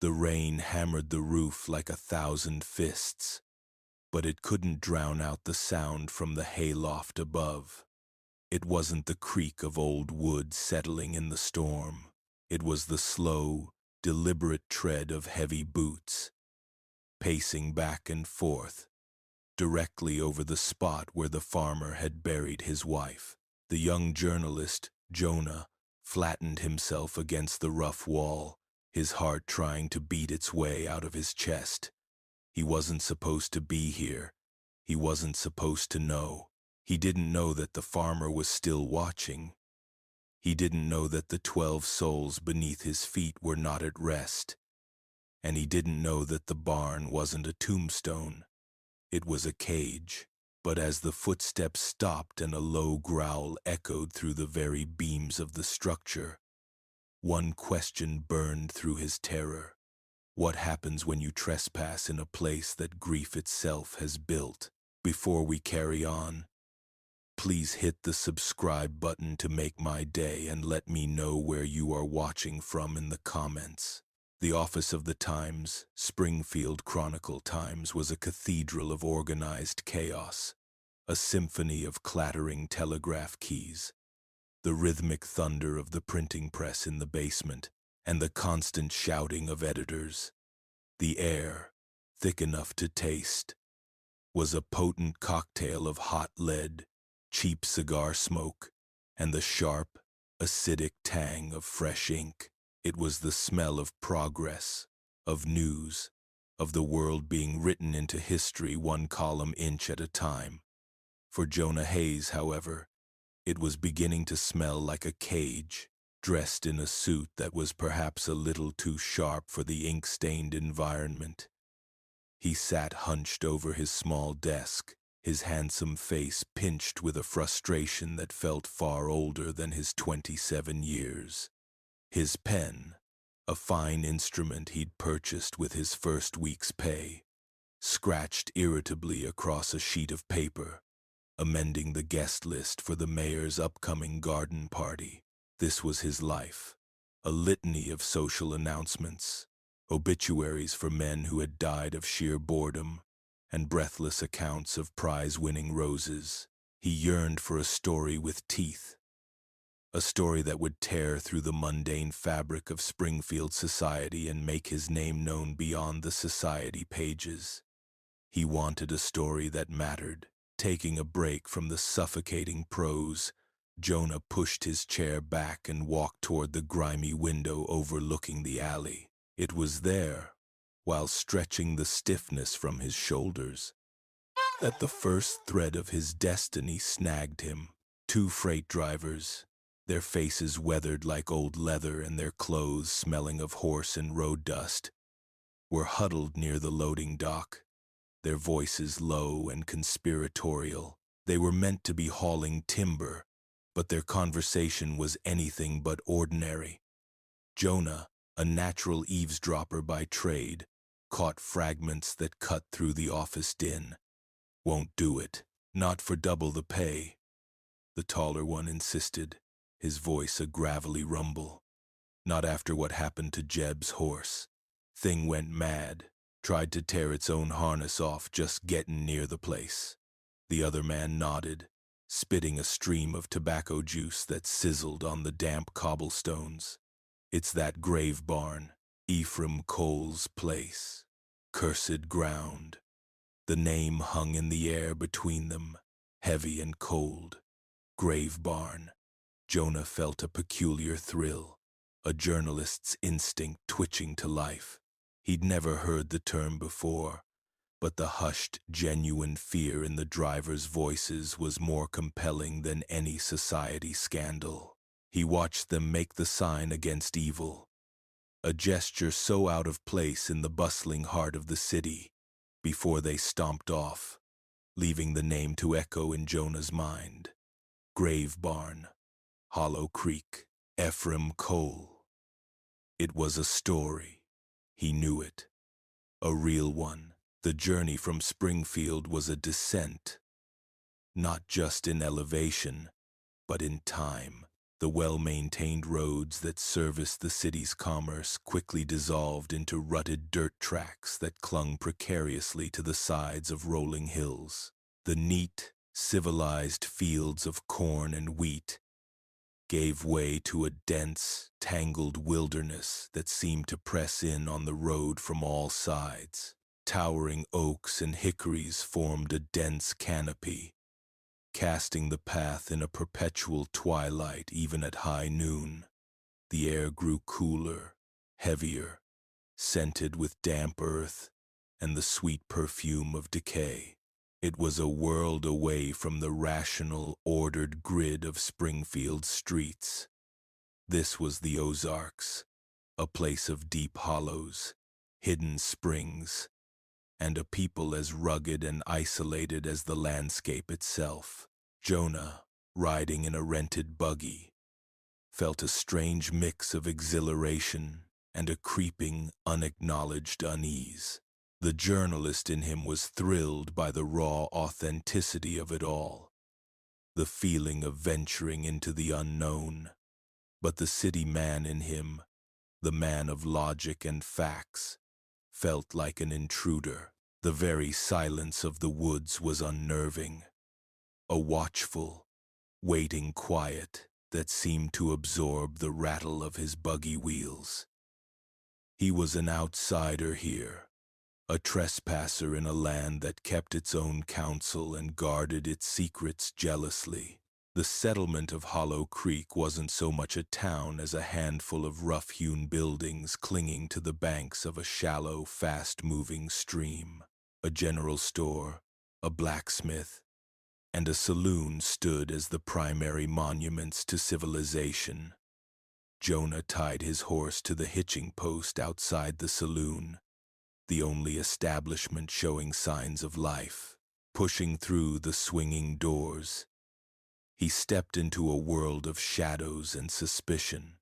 The rain hammered the roof like 1,000 fists, but it couldn't drown out the sound from the hayloft above. It wasn't the creak of old wood settling in the storm. It was the slow, deliberate tread of heavy boots, pacing back and forth, directly over the spot where the farmer had buried his wife. The young journalist, Jonah, flattened himself against the rough wall, his heart trying to beat its way out of his chest. He wasn't supposed to be here. He wasn't supposed to know. He didn't know that the farmer was still watching. He didn't know that the 12 souls beneath his feet were not at rest. And he didn't know that the barn wasn't a tombstone. It was a cage. But as the footsteps stopped and a low growl echoed through the very beams of the structure, one question burned through his terror. What happens when you trespass in a place that grief itself has built? Before we carry on, please hit the subscribe button to make my day and let me know where you are watching from in the comments. The office of the Times, Springfield Chronicle-Times, was a cathedral of organized chaos, a symphony of clattering telegraph keys, the rhythmic thunder of the printing press in the basement, and the constant shouting of editors. The air, thick enough to taste, was a potent cocktail of hot lead, cheap cigar smoke, and the sharp, acidic tang of fresh ink. It was the smell of progress, of news, of the world being written into history one column inch at a time. For Jonah Hayes, however, it was beginning to smell like a cage, dressed in a suit that was perhaps a little too sharp for the ink-stained environment. He sat hunched over his small desk, his handsome face pinched with a frustration that felt far older than his 27 years. His pen, a fine instrument he'd purchased with his first week's pay, scratched irritably across a sheet of paper, amending the guest list for the mayor's upcoming garden party. This was his life, a litany of social announcements, obituaries for men who had died of sheer boredom, and breathless accounts of prize-winning roses. He yearned for a story with teeth, a story that would tear through the mundane fabric of Springfield society and make his name known beyond the society pages. He wanted a story that mattered. Taking a break from the suffocating prose, Jonah pushed his chair back and walked toward the grimy window overlooking the alley. It was there, while stretching the stiffness from his shoulders, that the first thread of his destiny snagged him. 2 freight drivers, their faces weathered like old leather and their clothes smelling of horse and road dust, were huddled near the loading dock, their voices low and conspiratorial. They were meant to be hauling timber, but their conversation was anything but ordinary. Jonah, a natural eavesdropper by trade, caught fragments that cut through the office din. "Won't do it. Not for double the pay," the taller one insisted, his voice a gravelly rumble. "Not after what happened to Jeb's horse. Thing went mad, tried to tear its own harness off just getting near the place." The other man nodded, spitting a stream of tobacco juice that sizzled on the damp cobblestones. "It's that grave barn, Ephraim Cole's place. Cursed ground." The name hung in the air between them, heavy and cold. Grave barn. Jonah felt a peculiar thrill, a journalist's instinct twitching to life. He'd never heard the term before, but the hushed, genuine fear in the drivers' voices was more compelling than any society scandal. He watched them make the sign against evil, a gesture so out of place in the bustling heart of the city, before they stomped off, leaving the name to echo in Jonah's mind. Grave Barn, Hollow Creek, Ephraim Cole. It was a story. He knew it. A real one. The journey from Springfield was a descent, not just in elevation, but in time. The well-maintained roads that serviced the city's commerce quickly dissolved into rutted dirt tracks that clung precariously to the sides of rolling hills. The neat, civilized fields of corn and wheat gave way to a dense, tangled wilderness that seemed to press in on the road from all sides. Towering oaks and hickories formed a dense canopy, casting the path in a perpetual twilight even at high noon. The air grew cooler, heavier, scented with damp earth and the sweet perfume of decay. It was a world away from the rational, ordered grid of Springfield's streets. This was the Ozarks, a place of deep hollows, hidden springs, and a people as rugged and isolated as the landscape itself. Jonah, riding in a rented buggy, felt a strange mix of exhilaration and a creeping, unacknowledged unease. The journalist in him was thrilled by the raw authenticity of it all, the feeling of venturing into the unknown. But the city man in him, the man of logic and facts, felt like an intruder. The very silence of the woods was unnerving, a watchful, waiting quiet that seemed to absorb the rattle of his buggy wheels. He was an outsider here, a trespasser in a land that kept its own counsel and guarded its secrets jealously. The settlement of Hollow Creek wasn't so much a town as a handful of rough-hewn buildings clinging to the banks of a shallow, fast-moving stream. A general store, a blacksmith, and a saloon stood as the primary monuments to civilization. Jonah tied his horse to the hitching post outside the saloon, the only establishment showing signs of life. Pushing through the swinging doors, he stepped into a world of shadows and suspicion.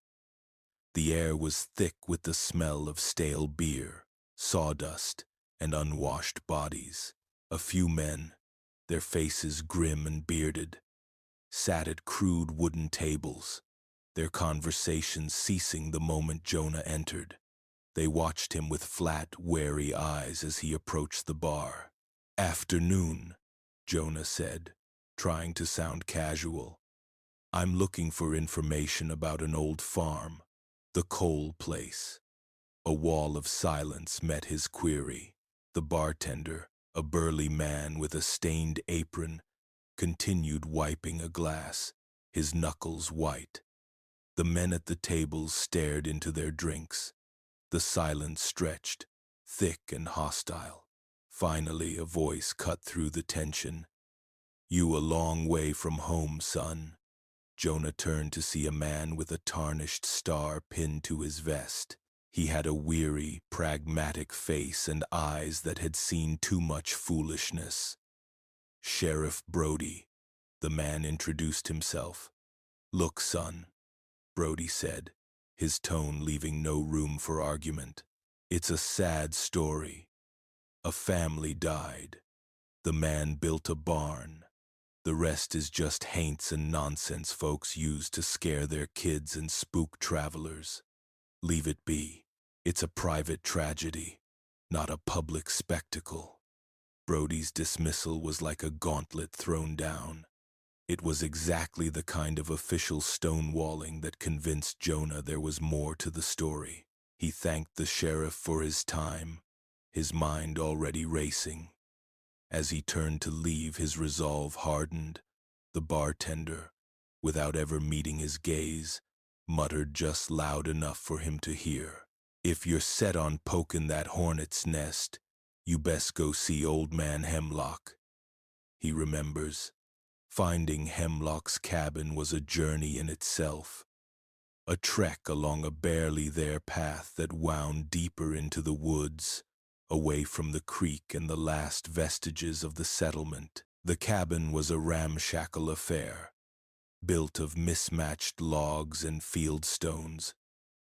The air was thick with the smell of stale beer, sawdust, and unwashed bodies. A few men, their faces grim and bearded, sat at crude wooden tables, their conversations ceasing the moment Jonah entered. They watched him with flat, wary eyes as he approached the bar. "Afternoon," Jonah said, trying to sound casual. "I'm looking for information about an old farm, the Cole place." A wall of silence met his query. The bartender, a burly man with a stained apron, continued wiping a glass, his knuckles white. The men at the tables stared into their drinks. The silence stretched, thick and hostile. Finally, a voice cut through the tension. "You a long way from home, son." Jonah turned to see a man with a tarnished star pinned to his vest. He had a weary, pragmatic face and eyes that had seen too much foolishness. "Sheriff Brody," the man introduced himself. "Look, son," Brody said, his tone leaving no room for argument. "It's a sad story. A family died. The man built a barn. The rest is just haints and nonsense folks use to scare their kids and spook travelers. Leave it be. It's a private tragedy, not a public spectacle." Brody's dismissal was like a gauntlet thrown down. It was exactly the kind of official stonewalling that convinced Jonah there was more to the story. He thanked the sheriff for his time, his mind already racing. As he turned to leave, his resolve hardened. The bartender, without ever meeting his gaze, muttered just loud enough for him to hear. "If you're set on pokin' that hornet's nest, you best go see Old Man Hemlock." He remembers. Finding Hemlock's cabin was a journey in itself, a trek along a barely there path that wound deeper into the woods, away from the creek and the last vestiges of the settlement. The cabin was a ramshackle affair, built of mismatched logs and field stones,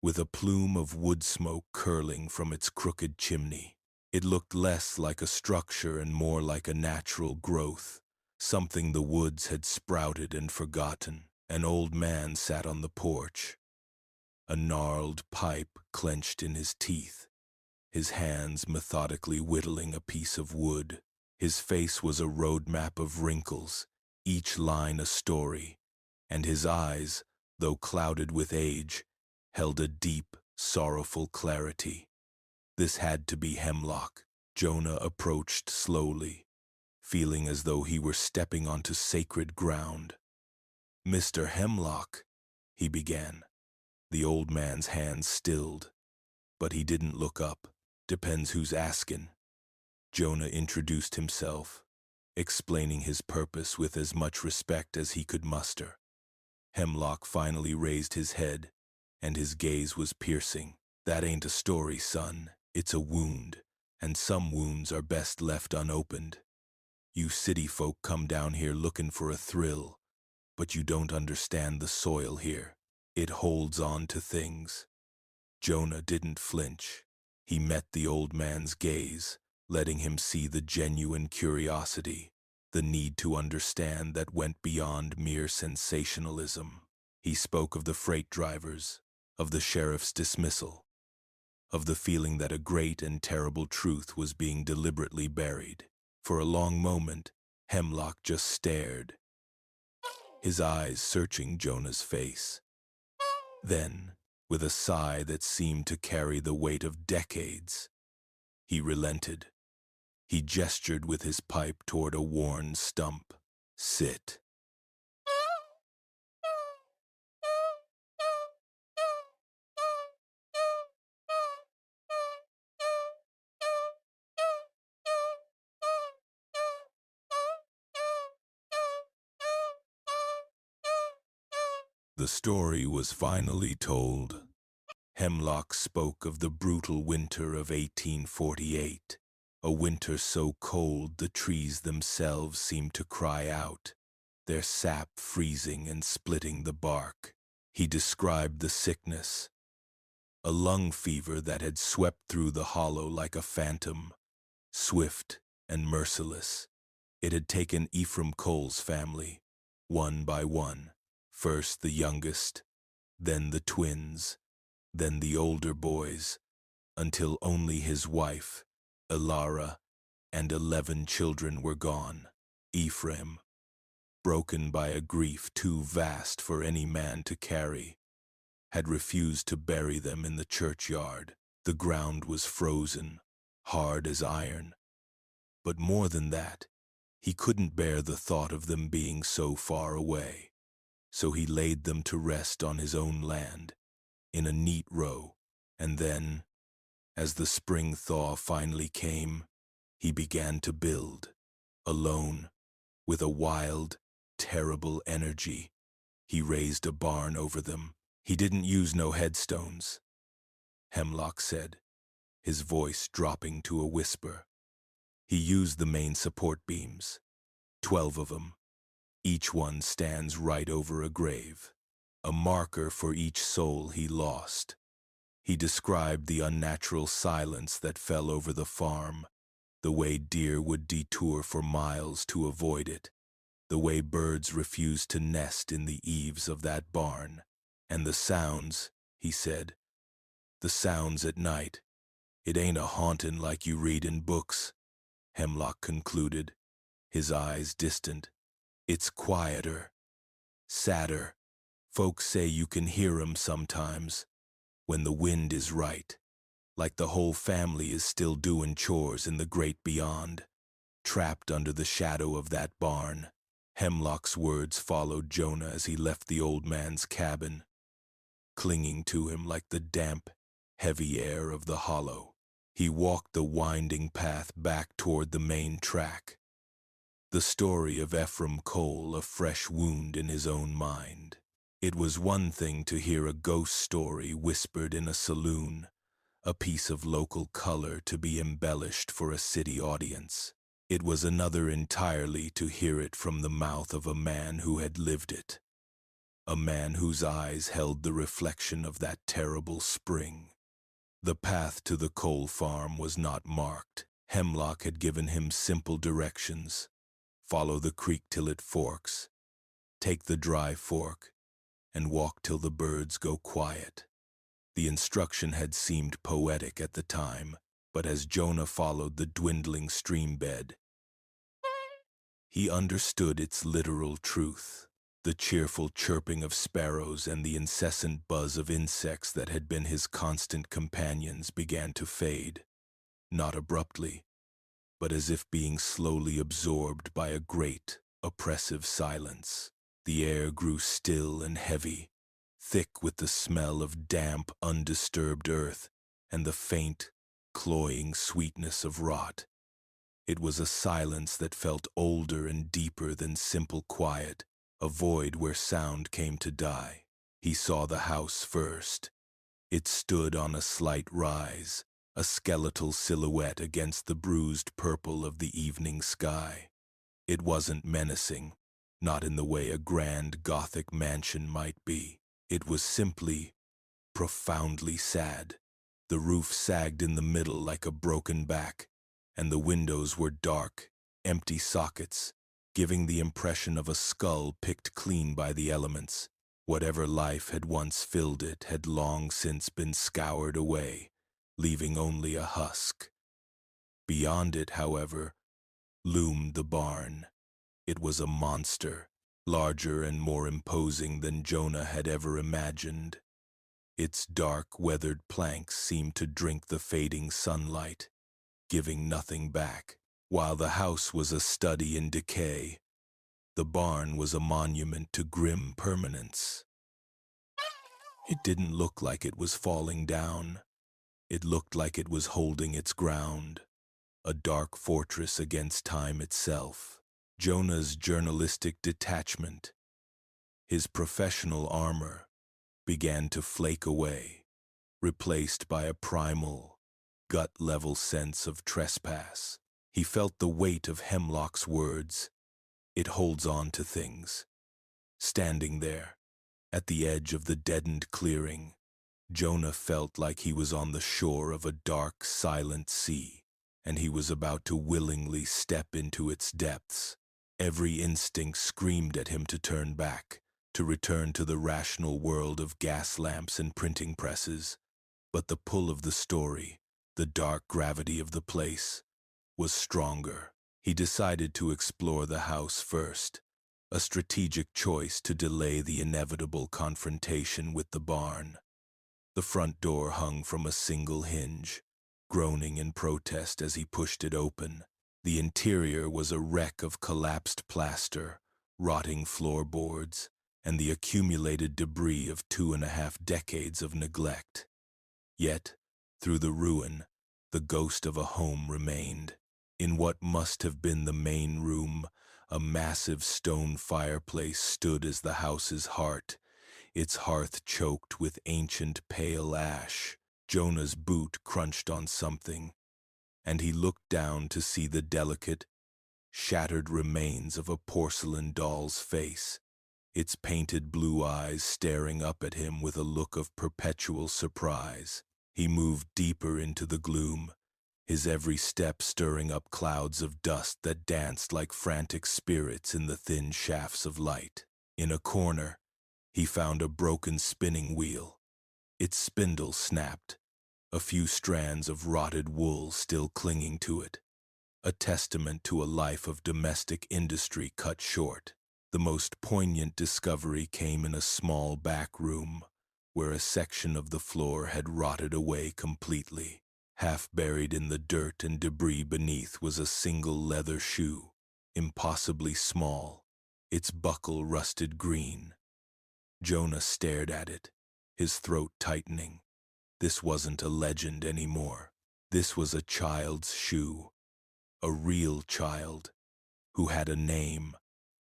with a plume of wood smoke curling from its crooked chimney. It looked less like a structure and more like a natural growth, something the woods had sprouted and forgotten. An old man sat on the porch, a gnarled pipe clenched in his teeth, his hands methodically whittling a piece of wood. His face was a road map of wrinkles, each line a story, and his eyes, though clouded with age, held a deep, sorrowful clarity. This had to be Hemlock. Jonah approached slowly, feeling as though he were stepping onto sacred ground. "Mr. Hemlock," he began. The old man's hands stilled, but he didn't look up. "Depends who's askin'." Jonah introduced himself, explaining his purpose with as much respect as he could muster. Hemlock finally raised his head, and his gaze was piercing. "That ain't a story, son. It's a wound, and some wounds are best left unopened. You city folk come down here looking for a thrill, but you don't understand the soil here. It holds on to things." Jonah didn't flinch. He met the old man's gaze, letting him see the genuine curiosity, the need to understand that went beyond mere sensationalism. He spoke of the freight drivers, of the sheriff's dismissal, of the feeling that a great and terrible truth was being deliberately buried. For a long moment, Hemlock just stared, his eyes searching Jonah's face. Then, with a sigh that seemed to carry the weight of decades, he relented. He gestured with his pipe toward a worn stump. "Sit." The story was finally told. Hemlock spoke of the brutal winter of 1848, a winter so cold the trees themselves seemed to cry out, their sap freezing and splitting the bark. He described the sickness, a lung fever that had swept through the hollow like a phantom, swift and merciless. It had taken Ephraim Cole's family, one by one, first the youngest, then the twins, then the older boys, until only his wife, Elara, and 11 children were gone. Ephraim, broken by a grief too vast for any man to carry, had refused to bury them in the churchyard. The ground was frozen, hard as iron. But more than that, he couldn't bear the thought of them being so far away. So he laid them to rest on his own land, in a neat row, and then, as the spring thaw finally came, he began to build, alone, with a wild, terrible energy. He raised a barn over them. He didn't use no headstones, Hemlock said, his voice dropping to a whisper. He used the main support beams, 12 of them. Each one stands right over a grave, a marker for each soul he lost. He described the unnatural silence that fell over the farm, the way deer would detour for miles to avoid it, the way birds refused to nest in the eaves of that barn, and the sounds, he said, the sounds at night. It ain't a hauntin' like you read in books, Hemlock concluded, his eyes distant. It's quieter, sadder. Folks say you can hear 'em sometimes, when the wind is right, like the whole family is still doing chores in the great beyond, trapped under the shadow of that barn. Hemlock's words followed Jonah as he left the old man's cabin, clinging to him like the damp, heavy air of the hollow. He walked the winding path back toward the main track, the story of Ephraim Cole a fresh wound in his own mind. It was one thing to hear a ghost story whispered in a saloon, a piece of local color to be embellished for a city audience. It was another entirely to hear it from the mouth of a man who had lived it, a man whose eyes held the reflection of that terrible spring. The path to the Cole farm was not marked. Hemlock had given him simple directions. Follow the creek till it forks. Take the dry fork, and walk till the birds go quiet. The instruction had seemed poetic at the time, but as Jonah followed the dwindling stream bed, he understood its literal truth. The cheerful chirping of sparrows and the incessant buzz of insects that had been his constant companions began to fade, not abruptly, but as if being slowly absorbed by a great, oppressive silence. The air grew still and heavy, thick with the smell of damp, undisturbed earth and the faint, cloying sweetness of rot. It was a silence that felt older and deeper than simple quiet, a void where sound came to die. He saw the house first. It stood on a slight rise, a skeletal silhouette against the bruised purple of the evening sky. It wasn't menacing, not in the way a grand Gothic mansion might be. It was simply, profoundly sad. The roof sagged in the middle like a broken back, and the windows were dark, empty sockets, giving the impression of a skull picked clean by the elements. Whatever life had once filled it had long since been scoured away, leaving only a husk. Beyond it, however, loomed the barn. It was a monster, larger and more imposing than Jonah had ever imagined. Its dark, weathered planks seemed to drink the fading sunlight, giving nothing back. While the house was a study in decay, the barn was a monument to grim permanence. It didn't look like it was falling down. It looked like it was holding its ground, a dark fortress against time itself. Jonah's journalistic detachment, his professional armor, began to flake away, replaced by a primal, gut-level sense of trespass. He felt the weight of Hemlock's words. It holds on to things. Standing there, at the edge of the deadened clearing, Jonah felt like he was on the shore of a dark, silent sea, and he was about to willingly step into its depths. Every instinct screamed at him to turn back, to return to the rational world of gas lamps and printing presses. But the pull of the story, the dark gravity of the place, was stronger. He decided to explore the house first, a strategic choice to delay the inevitable confrontation with the barn. The front door hung from a single hinge, groaning in protest as he pushed it open. The interior was a wreck of collapsed plaster, rotting floorboards, and the accumulated debris of 2.5 decades of neglect. Yet, through the ruin, the ghost of a home remained. In what must have been the main room, a massive stone fireplace stood as the house's heart, its hearth choked with ancient pale ash. Jonah's boot crunched on something, and he looked down to see the delicate, shattered remains of a porcelain doll's face, its painted blue eyes staring up at him with a look of perpetual surprise. He moved deeper into the gloom, his every step stirring up clouds of dust that danced like frantic spirits in the thin shafts of light. In a corner, he found a broken spinning wheel. Its spindle snapped, a few strands of rotted wool still clinging to it, a testament to a life of domestic industry cut short. The most poignant discovery came in a small back room, where a section of the floor had rotted away completely. Half buried in the dirt and debris beneath was a single leather shoe, impossibly small, its buckle rusted green. Jonah stared at it, his throat tightening. This wasn't a legend anymore. This was a child's shoe, a real child, who had a name,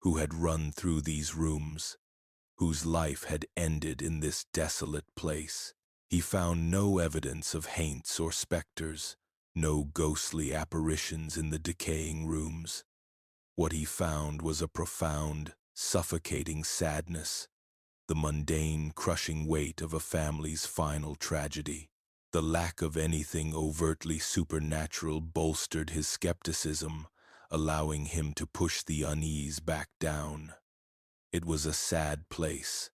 who had run through these rooms, whose life had ended in this desolate place. He found no evidence of haints or specters, no ghostly apparitions in the decaying rooms. What he found was a profound, suffocating sadness, the mundane, crushing weight of a family's final tragedy. The lack of anything overtly supernatural bolstered his skepticism, allowing him to push the unease back down. It was a sad place,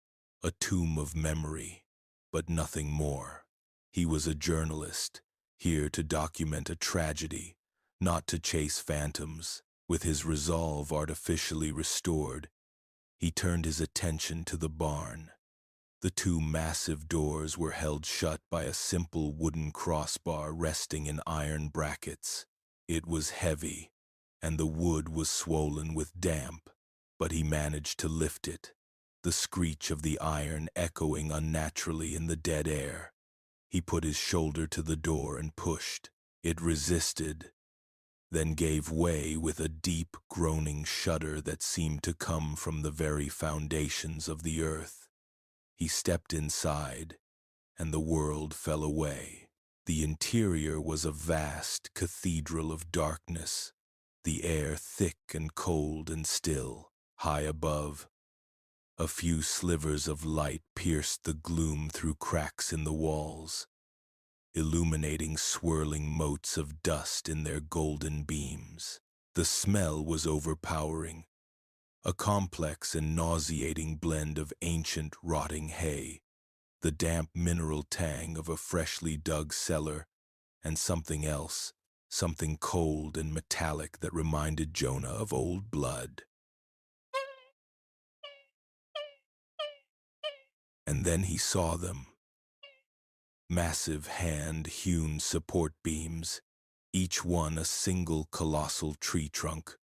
a tomb of memory, but nothing more. He was a journalist, here to document a tragedy, not to chase phantoms. With his resolve artificially restored, he turned his attention to the barn. The two massive doors were held shut by a simple wooden crossbar resting in iron brackets. It was heavy, and the wood was swollen with damp, but he managed to lift it, the screech of the iron echoing unnaturally in the dead air. He put his shoulder to the door and pushed. It resisted, then gave way with a deep, groaning shudder that seemed to come from the very foundations of the earth. He stepped inside, and the world fell away. The interior was a vast cathedral of darkness, the air thick and cold and still. High above, a few slivers of light pierced the gloom through cracks in the walls, illuminating swirling motes of dust in their golden beams. The smell was overpowering, a complex and nauseating blend of ancient rotting hay, the damp mineral tang of a freshly dug cellar, and something else, something cold and metallic that reminded Jonah of old blood. And then he saw them. Massive hand-hewn support beams, each one a single colossal tree trunk,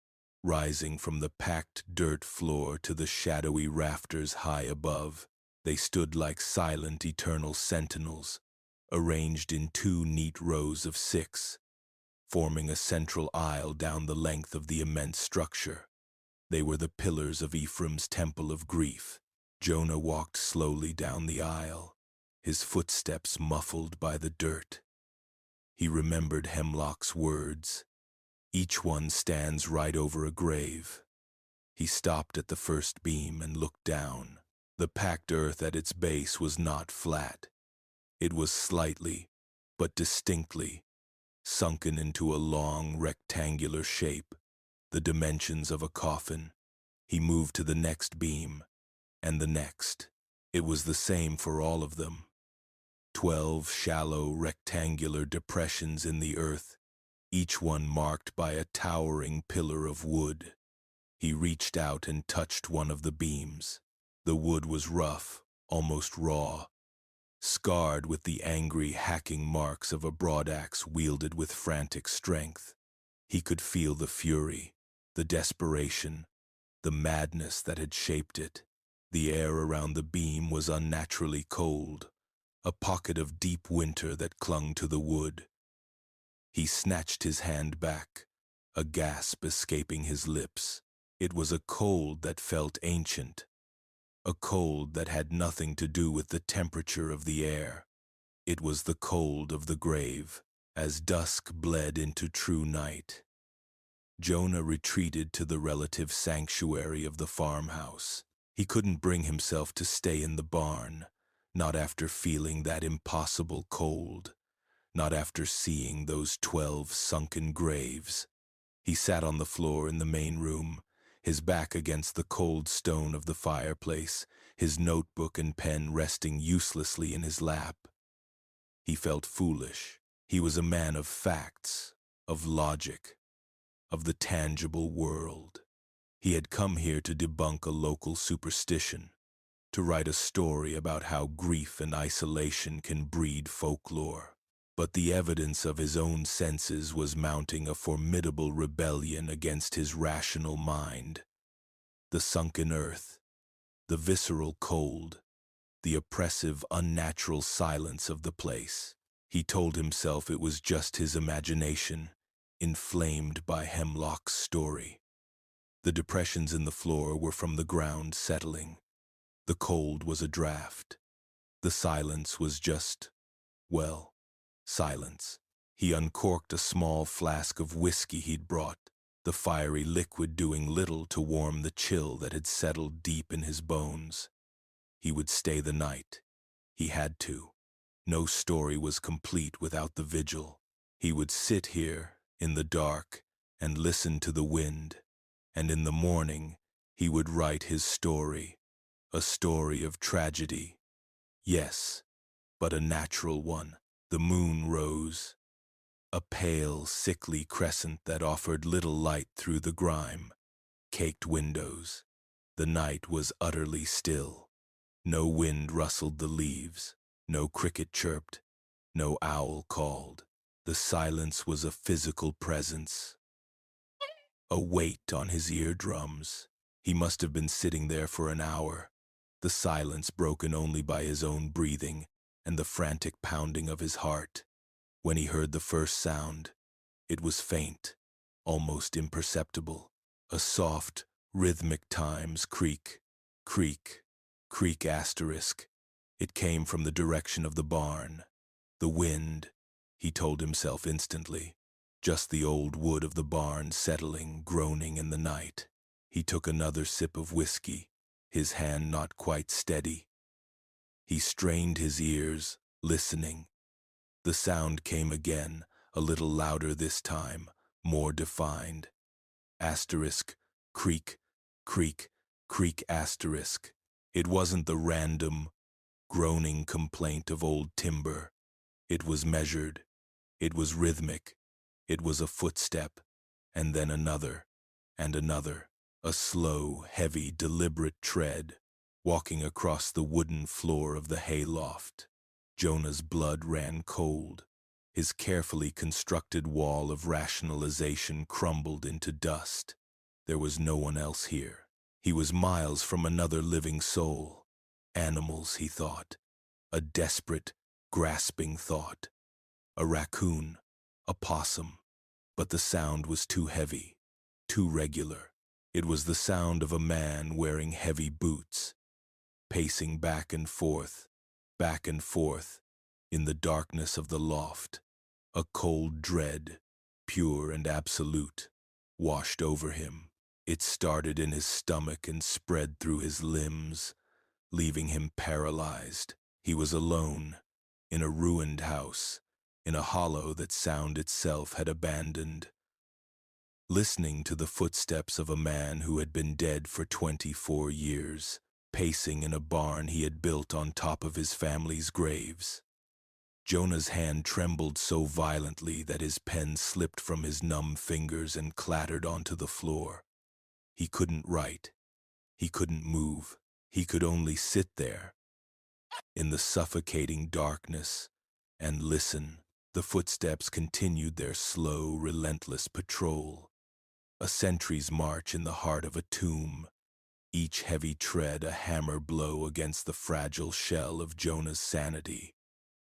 rising from the packed dirt floor to the shadowy rafters high above. They stood like silent, eternal sentinels, arranged in two neat rows of 6, forming a central aisle down the length of the immense structure. They were the pillars of Ephraim's temple of grief. Jonah walked slowly down the aisle, his footsteps muffled by the dirt. He remembered Hemlock's words. Each one stands right over a grave. He stopped at the first beam and looked down. The packed earth at its base was not flat. It was slightly, but distinctly, sunken into a long, rectangular shape, the dimensions of a coffin. He moved to the next beam, and the next. It was the same for all of them. 12 shallow, rectangular depressions in the earth, each one marked by a towering pillar of wood. He reached out and touched one of the beams. The wood was rough, almost raw, scarred with the angry, hacking marks of a broadaxe wielded with frantic strength. He could feel the fury, the desperation, the madness that had shaped it. The air around the beam was unnaturally cold, a pocket of deep winter that clung to the wood. He snatched his hand back, a gasp escaping his lips. It was a cold that felt ancient, a cold that had nothing to do with the temperature of the air. It was the cold of the grave, as dusk bled into true night. Jonah retreated to the relative sanctuary of the farmhouse. He couldn't bring himself to stay in the barn, not after feeling that impossible cold, not after seeing those 12 sunken graves. He sat on the floor in the main room, his back against the cold stone of the fireplace, his notebook and pen resting uselessly in his lap. He felt foolish. He was a man of facts, of logic, of the tangible world. He had come here to debunk a local superstition, to write a story about how grief and isolation can breed folklore. But the evidence of his own senses was mounting a formidable rebellion against his rational mind. The sunken earth, the visceral cold, the oppressive, unnatural silence of the place. He told himself it was just his imagination, inflamed by Hemlock's story. The depressions in the floor were from the ground settling. The cold was a draft. The silence was just, well, silence. He uncorked a small flask of whiskey he'd brought, the fiery liquid doing little to warm the chill that had settled deep in his bones. He would stay the night. He had to. No story was complete without the vigil. He would sit here, in the dark, and listen to the wind, and in the morning he would write his story, A story of tragedy. Yes, but a natural one. The moon rose, a pale, sickly crescent that offered little light through the grime-caked windows. The night was utterly still. No wind rustled the leaves, no cricket chirped, no owl called. The silence was a physical presence, a weight on his eardrums. He must have been sitting there for an hour, the silence broken only by his own breathing and the frantic pounding of his heart. When he heard the first sound, it was faint, almost imperceptible. A soft, rhythmic Times creak, creak, creak asterisk. It came from the direction of the barn. The wind, he told himself instantly. Just the old wood of the barn settling, groaning in the night. He took another sip of whiskey, his hand not quite steady. He strained his ears, listening. The sound came again, a little louder this time, more defined. Asterisk, creak, creak, creak asterisk. It wasn't the random, groaning complaint of old timber. It was measured. It was rhythmic. It was a footstep, and then another, and another. A slow, heavy, deliberate tread, walking across the wooden floor of the hayloft. Jonah's blood ran cold. His carefully constructed wall of rationalization crumbled into dust. There was no one else here. He was miles from another living soul. Animals, he thought. A desperate, grasping thought. A raccoon, a possum. But the sound was too heavy, too regular. It was the sound of a man wearing heavy boots, pacing back and forth, in the darkness of the loft. A cold dread, pure and absolute, washed over him. It started in his stomach and spread through his limbs, leaving him paralyzed. He was alone, in a ruined house, in a hollow that sound itself had abandoned, listening to the footsteps of a man who had been dead for 24 years, pacing in a barn he had built on top of his family's graves. Jonah's hand trembled so violently that his pen slipped from his numb fingers and clattered onto the floor. He couldn't write. He couldn't move. He could only sit there, in the suffocating darkness, and listen. The footsteps continued their slow, relentless patrol. A sentry's march in the heart of a tomb. Each heavy tread a hammer blow against the fragile shell of Jonah's sanity.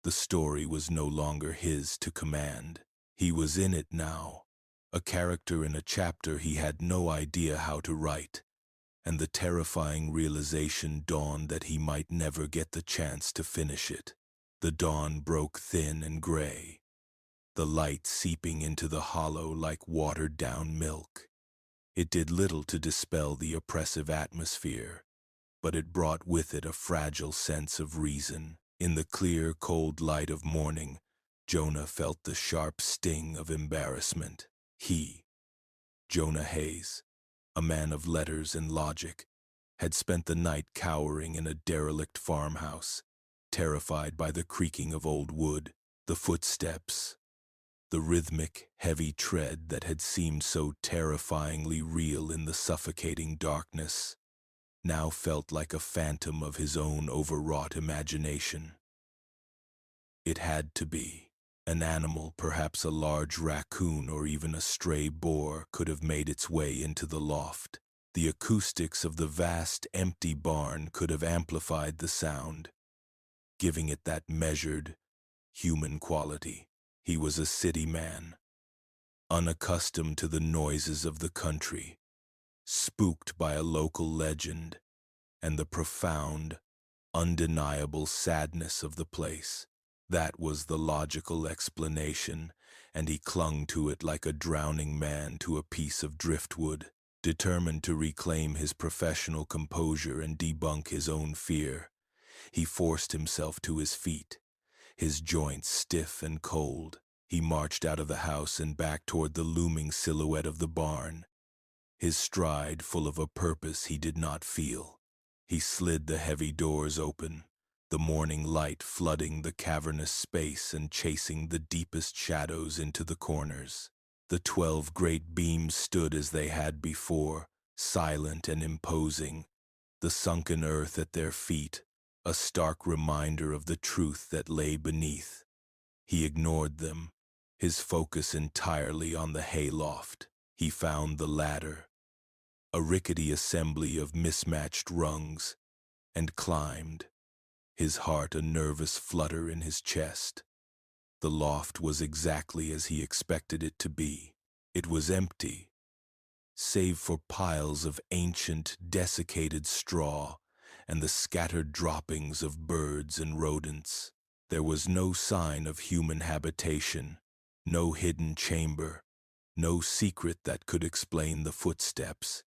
The story was no longer his to command. He was in it now, a character in a chapter he had no idea how to write, and the terrifying realization dawned that he might never get the chance to finish it. The dawn broke thin and gray, the light seeping into the hollow like watered-down milk. It did little to dispel the oppressive atmosphere, but it brought with it a fragile sense of reason. In the clear, cold light of morning, Jonah felt the sharp sting of embarrassment. He, Jonah Hayes, a man of letters and logic, had spent the night cowering in a derelict farmhouse, terrified by the creaking of old wood, the footsteps, the rhythmic, heavy tread that had seemed so terrifyingly real in the suffocating darkness, now felt like a phantom of his own overwrought imagination. It had to be. An animal, perhaps a large raccoon or even a stray boar, could have made its way into the loft. The acoustics of the vast, empty barn could have amplified the sound, giving it that measured, human quality. He was a city man, unaccustomed to the noises of the country, spooked by a local legend and the profound, undeniable sadness of the place. That was the logical explanation, and he clung to it like a drowning man to a piece of driftwood, determined to reclaim his professional composure and debunk his own fear. He forced himself to his feet, his joints stiff and cold. He marched out of the house and back toward the looming silhouette of the barn, his stride full of a purpose he did not feel. He slid the heavy doors open, the morning light flooding the cavernous space and chasing the deepest shadows into the corners. The 12 great beams stood as they had before, silent and imposing, the sunken earth at their feet, a stark reminder of the truth that lay beneath. He ignored them, his focus entirely on the hayloft. He found the ladder, a rickety assembly of mismatched rungs, and climbed, his heart a nervous flutter in his chest. The loft was exactly as he expected it to be. It was empty, save for piles of ancient, desiccated straw and the scattered droppings of birds and rodents. There was no sign of human habitation, no hidden chamber, no secret that could explain the footsteps.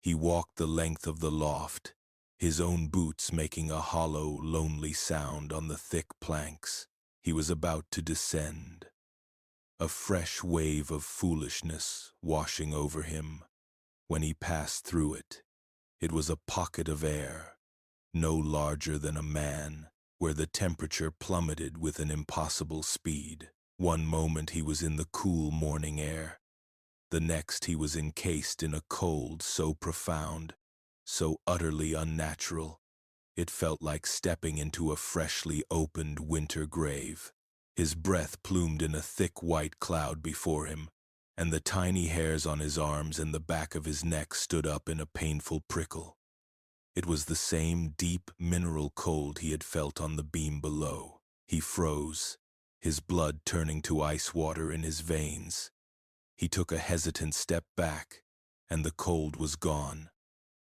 He walked the length of the loft, his own boots making a hollow, lonely sound on the thick planks. He was about to descend, a fresh wave of foolishness washing over him. When he passed through it, it was a pocket of air, no larger than a man, where the temperature plummeted with an impossible speed. One moment he was in the cool morning air. The next he was encased in a cold so profound, so utterly unnatural, it felt like stepping into a freshly opened winter grave. His breath plumed in a thick white cloud before him, and the tiny hairs on his arms and the back of his neck stood up in a painful prickle. It was the same deep mineral cold he had felt on the beam below. He froze, his blood turning to ice water in his veins. He took a hesitant step back, and the cold was gone,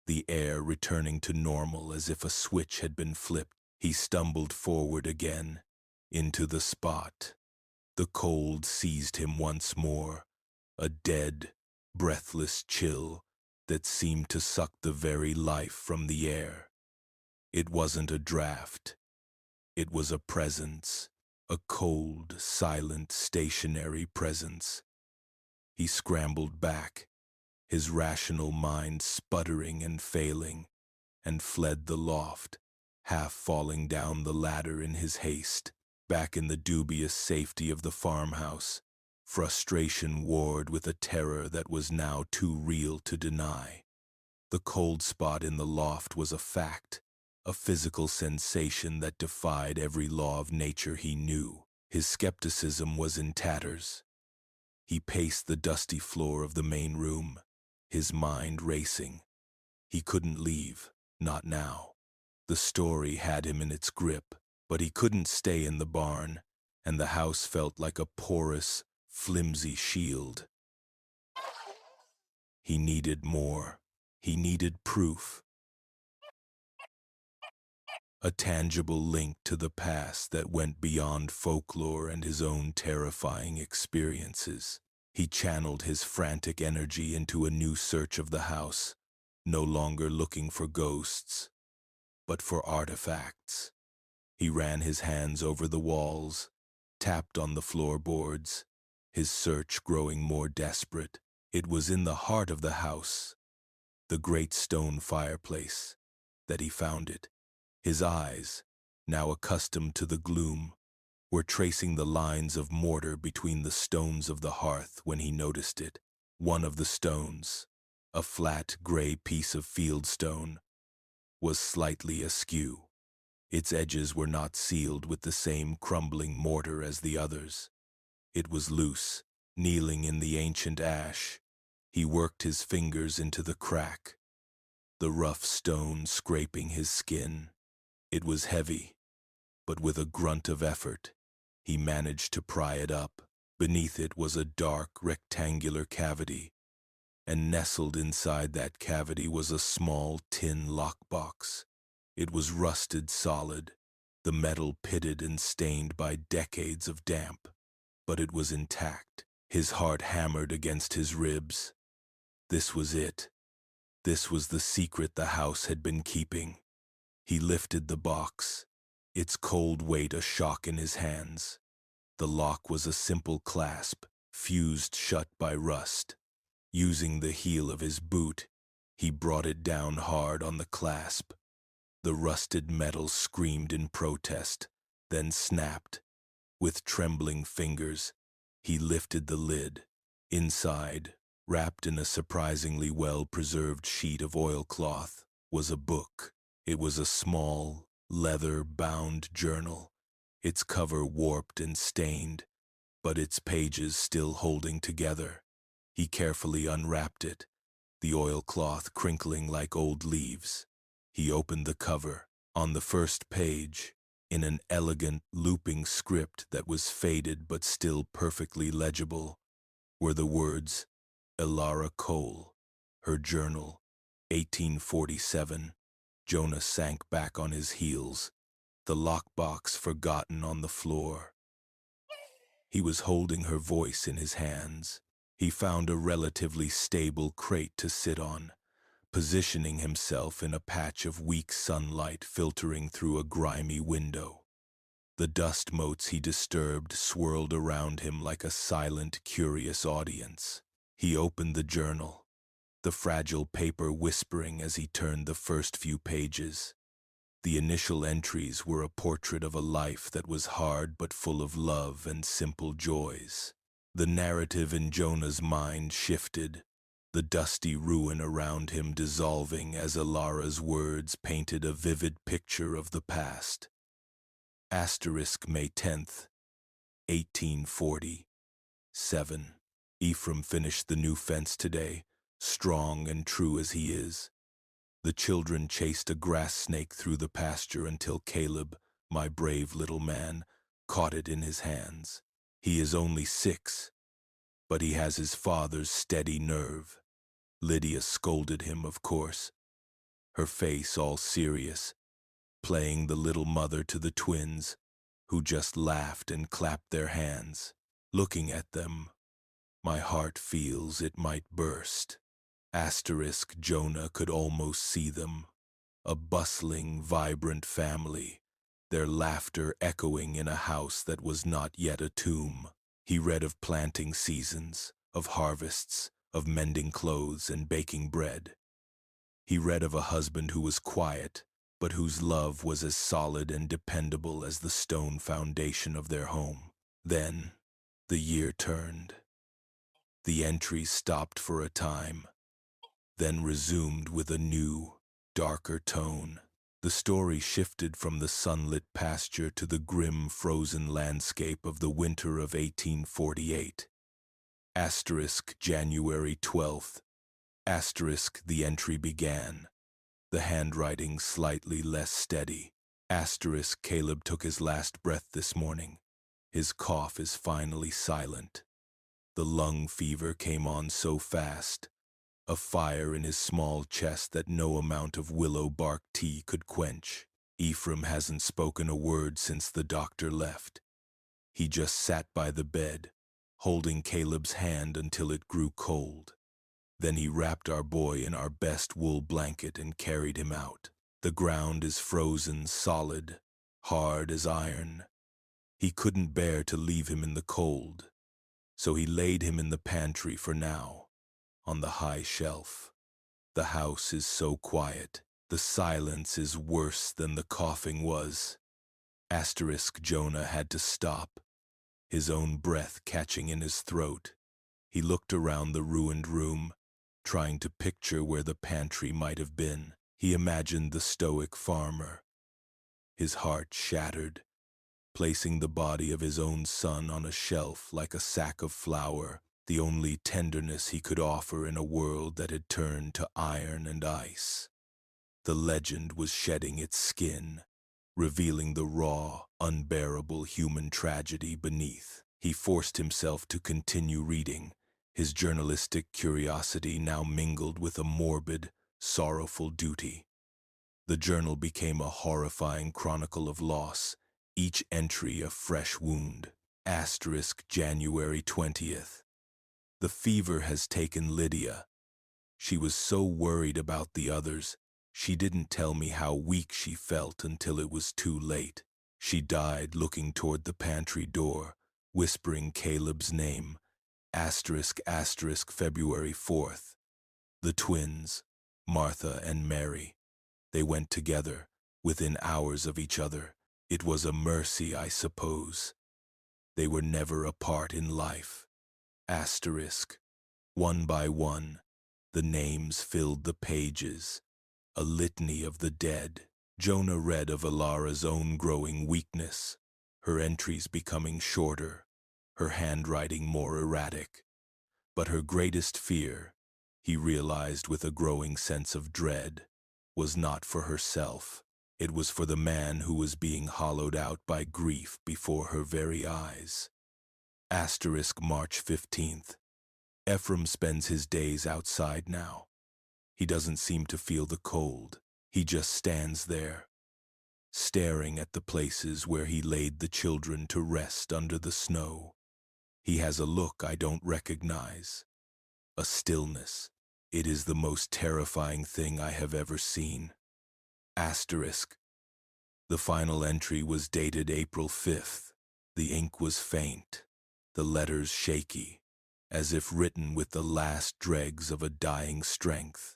the air returning to normal as if a switch had been flipped. He stumbled forward again, into the spot. The cold seized him once more, a dead, breathless chill that seemed to suck the very life from the air. It wasn't a draft. It was a presence, a cold, silent, stationary presence. He scrambled back, his rational mind sputtering and failing, and fled the loft, half falling down the ladder in his haste. Back in the dubious safety of the farmhouse, frustration warred with a terror that was now too real to deny. The cold spot in the loft was a fact, a physical sensation that defied every law of nature he knew. His skepticism was in tatters. He paced the dusty floor of the main room, his mind racing. He couldn't leave, not now. The story had him in its grip, but he couldn't stay in the barn, and the house felt like a porous, flimsy shield. He needed more. He needed proof. A tangible link to the past that went beyond folklore and his own terrifying experiences. He channeled his frantic energy into a new search of the house, no longer looking for ghosts, but for artifacts. He ran his hands over the walls, tapped on the floorboards, his search growing more desperate. It was in the heart of the house, the great stone fireplace, that he found it. His eyes, now accustomed to the gloom, were tracing the lines of mortar between the stones of the hearth when he noticed it. One of the stones, a flat gray piece of fieldstone, was slightly askew. Its edges were not sealed with the same crumbling mortar as the others. It was loose, kneeling in the ancient ash. He worked his fingers into the crack, the rough stone scraping his skin. It was heavy, but with a grunt of effort, he managed to pry it up. Beneath it was a dark, rectangular cavity, and nestled inside that cavity was a small tin lockbox. It was rusted solid, the metal pitted and stained by decades of damp, but it was intact. His heart hammered against his ribs. This was it. This was the secret the house had been keeping. He lifted the box, its cold weight a shock in his hands. The lock was a simple clasp, fused shut by rust. Using the heel of his boot, he brought it down hard on the clasp. The rusted metal screamed in protest, then snapped. With trembling fingers, he lifted the lid. Inside, wrapped in a surprisingly well-preserved sheet of oilcloth, was a book. It was a small, leather-bound journal, its cover warped and stained, but its pages still holding together. He carefully unwrapped it, the oilcloth crinkling like old leaves. He opened the cover. On the first page, in an elegant, looping script that was faded but still perfectly legible, were the words, Ephraim Cole, her journal, 1847. Jonah sank back on his heels, the lockbox forgotten on the floor. He was holding her voice in his hands. He found a relatively stable crate to sit on, positioning himself in a patch of weak sunlight filtering through a grimy window. The dust motes he disturbed swirled around him like a silent, curious audience. He opened the journal, the fragile paper whispering as he turned the first few pages. The initial entries were a portrait of a life that was hard but full of love and simple joys. The narrative in Jonah's mind shifted, the dusty ruin around him dissolving as Alara's words painted a vivid picture of the past. May 10th, 1847. Ephraim finished the new fence today, strong and true as he is. The children chased a grass snake through the pasture until Caleb, my brave little man, caught it in his hands. He is only 6, but he has his father's steady nerve. Lydia scolded him, of course, her face all serious, playing the little mother to the twins, who just laughed and clapped their hands. Looking at them, my heart feels it might burst. Jonah could almost see them, a bustling, vibrant family, their laughter echoing in a house that was not yet a tomb. He read of planting seasons, of harvests, of mending clothes and baking bread. He read of a husband who was quiet, but whose love was as solid and dependable as the stone foundation of their home. Then, the year turned. The entries stopped for a time, then resumed with a new, darker tone. The story shifted from the sunlit pasture to the grim, frozen landscape of the winter of 1848. January 12th. The entry began, the handwriting slightly less steady. Caleb took his last breath this morning. His cough is finally silent. The lung fever came on so fast, a fire in his small chest that no amount of willow bark tea could quench. Ephraim hasn't spoken a word since the doctor left. He just sat by the bed, holding Caleb's hand until it grew cold. Then he wrapped our boy in our best wool blanket and carried him out. The ground is frozen solid, hard as iron. He couldn't bear to leave him in the cold, so he laid him in the pantry for now, on the high shelf. The house is so quiet. The silence is worse than the coughing was. Jonah had to stop, his own breath catching in his throat. He looked around the ruined room, trying to picture where the pantry might have been. He imagined the stoic farmer. His heart shattered, placing the body of his own son on a shelf like a sack of flour, the only tenderness he could offer in a world that had turned to iron and ice. The legend was shedding its skin, revealing the raw, unbearable human tragedy beneath. He forced himself to continue reading, his journalistic curiosity now mingled with a morbid, sorrowful duty. The journal became a horrifying chronicle of loss, each entry a fresh wound. January 20th. The fever has taken Lydia. She was so worried about the others, she didn't tell me how weak she felt until it was too late. She died looking toward the pantry door, whispering Caleb's name. February 4th. The twins, Martha and Mary. They went together, within hours of each other. It was a mercy, I suppose. They were never apart in life. Asterisk. One by one, the names filled the pages. A litany of the dead. Jonah read of Alara's own growing weakness, her entries becoming shorter, her handwriting more erratic. But her greatest fear, he realized with a growing sense of dread, was not for herself. It was for the man who was being hollowed out by grief before her very eyes. Asterisk March 15th. Ephraim spends his days outside now. He doesn't seem to feel the cold. He just stands there, staring at the places where he laid the children to rest under the snow. He has a look I don't recognize. A stillness. It is the most terrifying thing I have ever seen. Asterisk. The final entry was dated April 5th. The ink was faint, the letters shaky, as if written with the last dregs of a dying strength.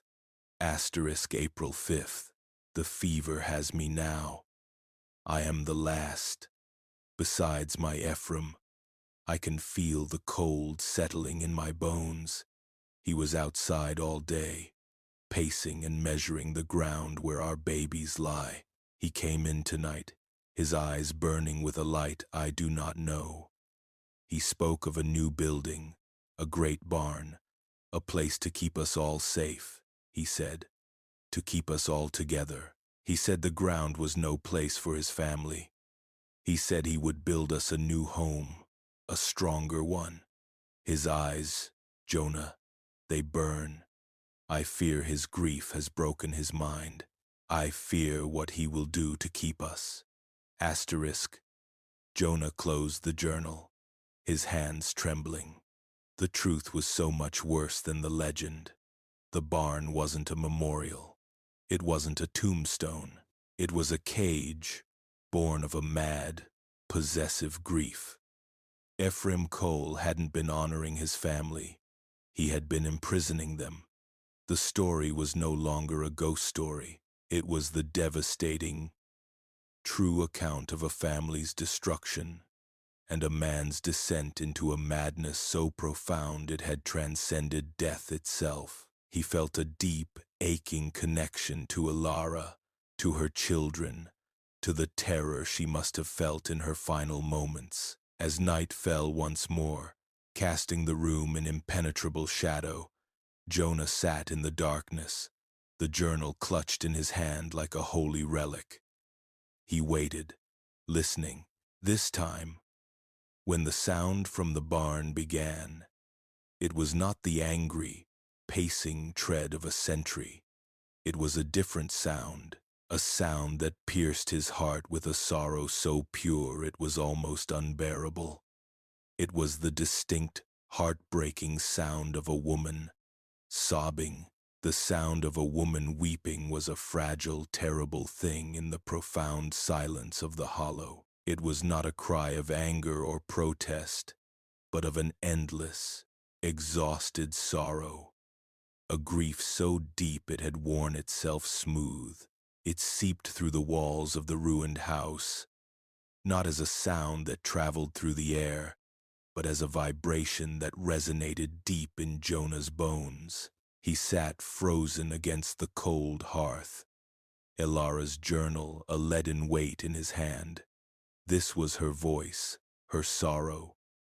Asterisk April 5th. The fever has me now. I am the last. Besides my Ephraim, I can feel the cold settling in my bones. He was outside all day, pacing and measuring the ground where our babies lie. He came in tonight, his eyes burning with a light I do not know. He spoke of a new building, a great barn, a place to keep us all safe, he said, to keep us all together. He said the ground was no place for his family. He said he would build us a new home, a stronger one. His eyes, Jonah, they burn. I fear his grief has broken his mind. I fear what he will do to keep us. Asterisk. Jonah closed the journal, his hands trembling. The truth was so much worse than the legend. The barn wasn't a memorial. It wasn't a tombstone. It was a cage, born of a mad, possessive grief. Ephraim Cole hadn't been honoring his family. He had been imprisoning them. The story was no longer a ghost story. It was the devastating, true account of a family's destruction and a man's descent into a madness so profound it had transcended death itself. He felt a deep, aching connection to Alara, to her children, to the terror she must have felt in her final moments. As night fell once more, casting the room in impenetrable shadow, Jonah sat in the darkness, the journal clutched in his hand like a holy relic. He waited, listening. This time, when the sound from the barn began, it was not the angry, pacing tread of a sentry. It was a different sound, a sound that pierced his heart with a sorrow so pure it was almost unbearable. It was the distinct, heartbreaking sound of a woman sobbing. The sound of a woman weeping was a fragile, terrible thing in the profound silence of the hollow. It was not a cry of anger or protest, but of an endless, exhausted sorrow. A grief so deep it had worn itself smooth. It seeped through the walls of the ruined house, not as a sound that traveled through the air, but as a vibration that resonated deep in Jonah's bones. He sat frozen against the cold hearth, Alara's journal a leaden weight in his hand. This was her voice, her sorrow,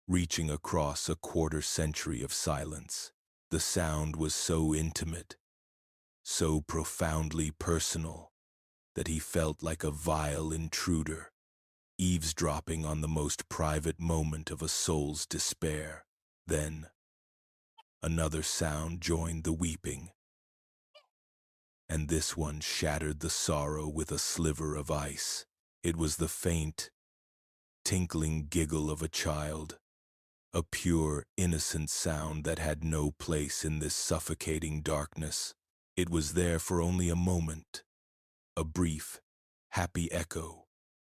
reaching across a quarter-century of silence. The sound was so intimate, so profoundly personal, that he felt like a vile intruder, eavesdropping on the most private moment of a soul's despair. Then, another sound joined the weeping, and this one shattered the sorrow with a sliver of ice. It was the faint, tinkling giggle of a child, a pure, innocent sound that had no place in this suffocating darkness. It was there for only a moment, a brief, happy echo,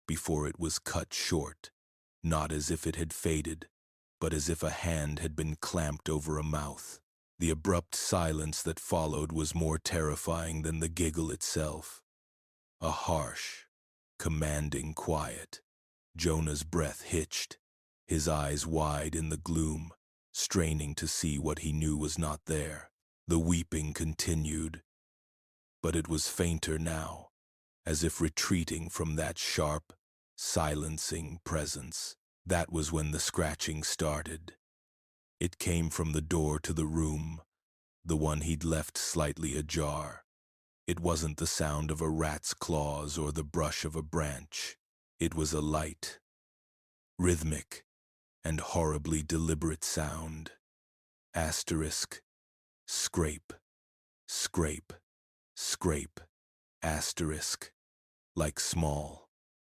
before it was cut short, not as if it had faded, but as if a hand had been clamped over a mouth. The abrupt silence that followed was more terrifying than the giggle itself. a harsh, commanding quiet. Jonah's breath hitched, his eyes wide in the gloom, straining to see what he knew was not there. The weeping continued, but it was fainter now, as if retreating from that sharp, silencing presence. That was when the scratching started. It came from the door to the room, the one he'd left slightly ajar. It wasn't the sound of a rat's claws or the brush of a branch. It was a light, rhythmic, and horribly deliberate sound. Asterisk, scrape, scrape, scrape, asterisk, like small,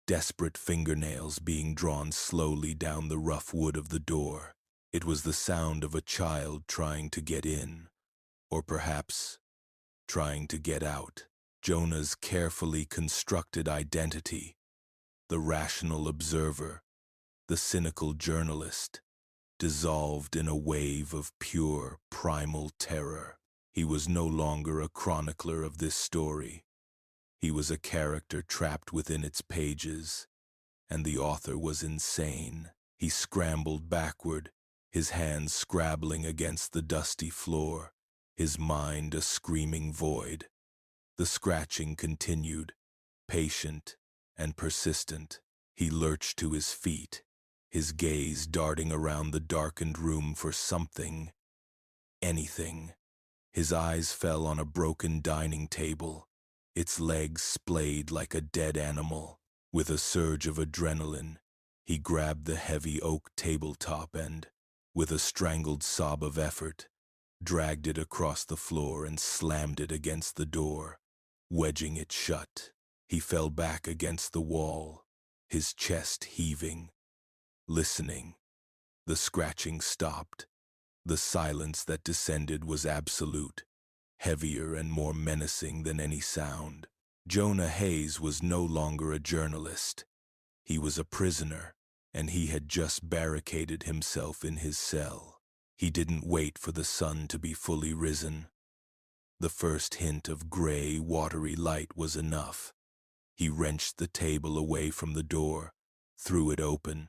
desperate fingernails being drawn slowly down the rough wood of the door. It was the sound of a child trying to get in, or perhaps trying to get out. Jonah's carefully constructed identity, the rational observer, the cynical journalist, dissolved in a wave of pure, primal terror. He was no longer a chronicler of this story. He was a character trapped within its pages, and the author was insane. He scrambled backward, his hands scrabbling against the dusty floor, his mind a screaming void. The scratching continued, patient and persistent. He lurched to his feet, his gaze darting around the darkened room for something, anything. His eyes fell on a broken dining table, its legs splayed like a dead animal. With a surge of adrenaline, he grabbed the heavy oak tabletop and, with a strangled sob of effort, dragged it across the floor and slammed it against the door, wedging it shut. He fell back against the wall, his chest heaving, listening. The scratching stopped. The silence that descended was absolute, heavier and more menacing than any sound. Jonah Hayes was no longer a journalist. He was a prisoner, and he had just barricaded himself in his cell. He didn't wait for the sun to be fully risen. The first hint of gray, watery light was enough. He wrenched the table away from the door, threw it open,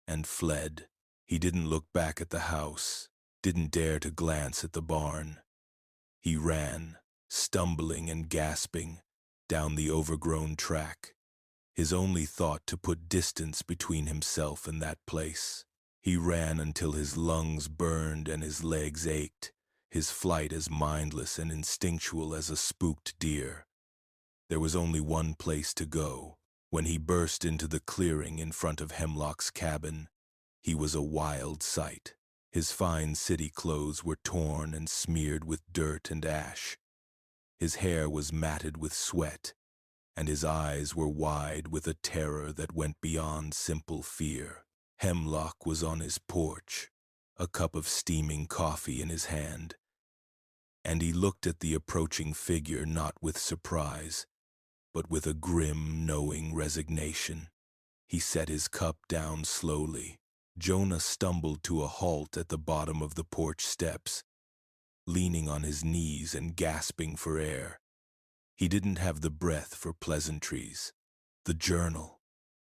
and fled. He didn't look back at the house, didn't dare to glance at the barn. He ran, stumbling and gasping, down the overgrown track, his only thought to put distance between himself and that place. He ran until his lungs burned and his legs ached, his flight as mindless and instinctual as a spooked deer. There was only one place to go. When he burst into the clearing in front of Hemlock's cabin, he was a wild sight. His fine city clothes were torn and smeared with dirt and ash. His hair was matted with sweat, and his eyes were wide with a terror that went beyond simple fear. Hemlock was on his porch, a cup of steaming coffee in his hand, and he looked at the approaching figure not with surprise, but with a grim, knowing resignation. He set his cup down slowly. Jonah stumbled to a halt at the bottom of the porch steps, leaning on his knees and gasping for air. He didn't have the breath for pleasantries. The journal,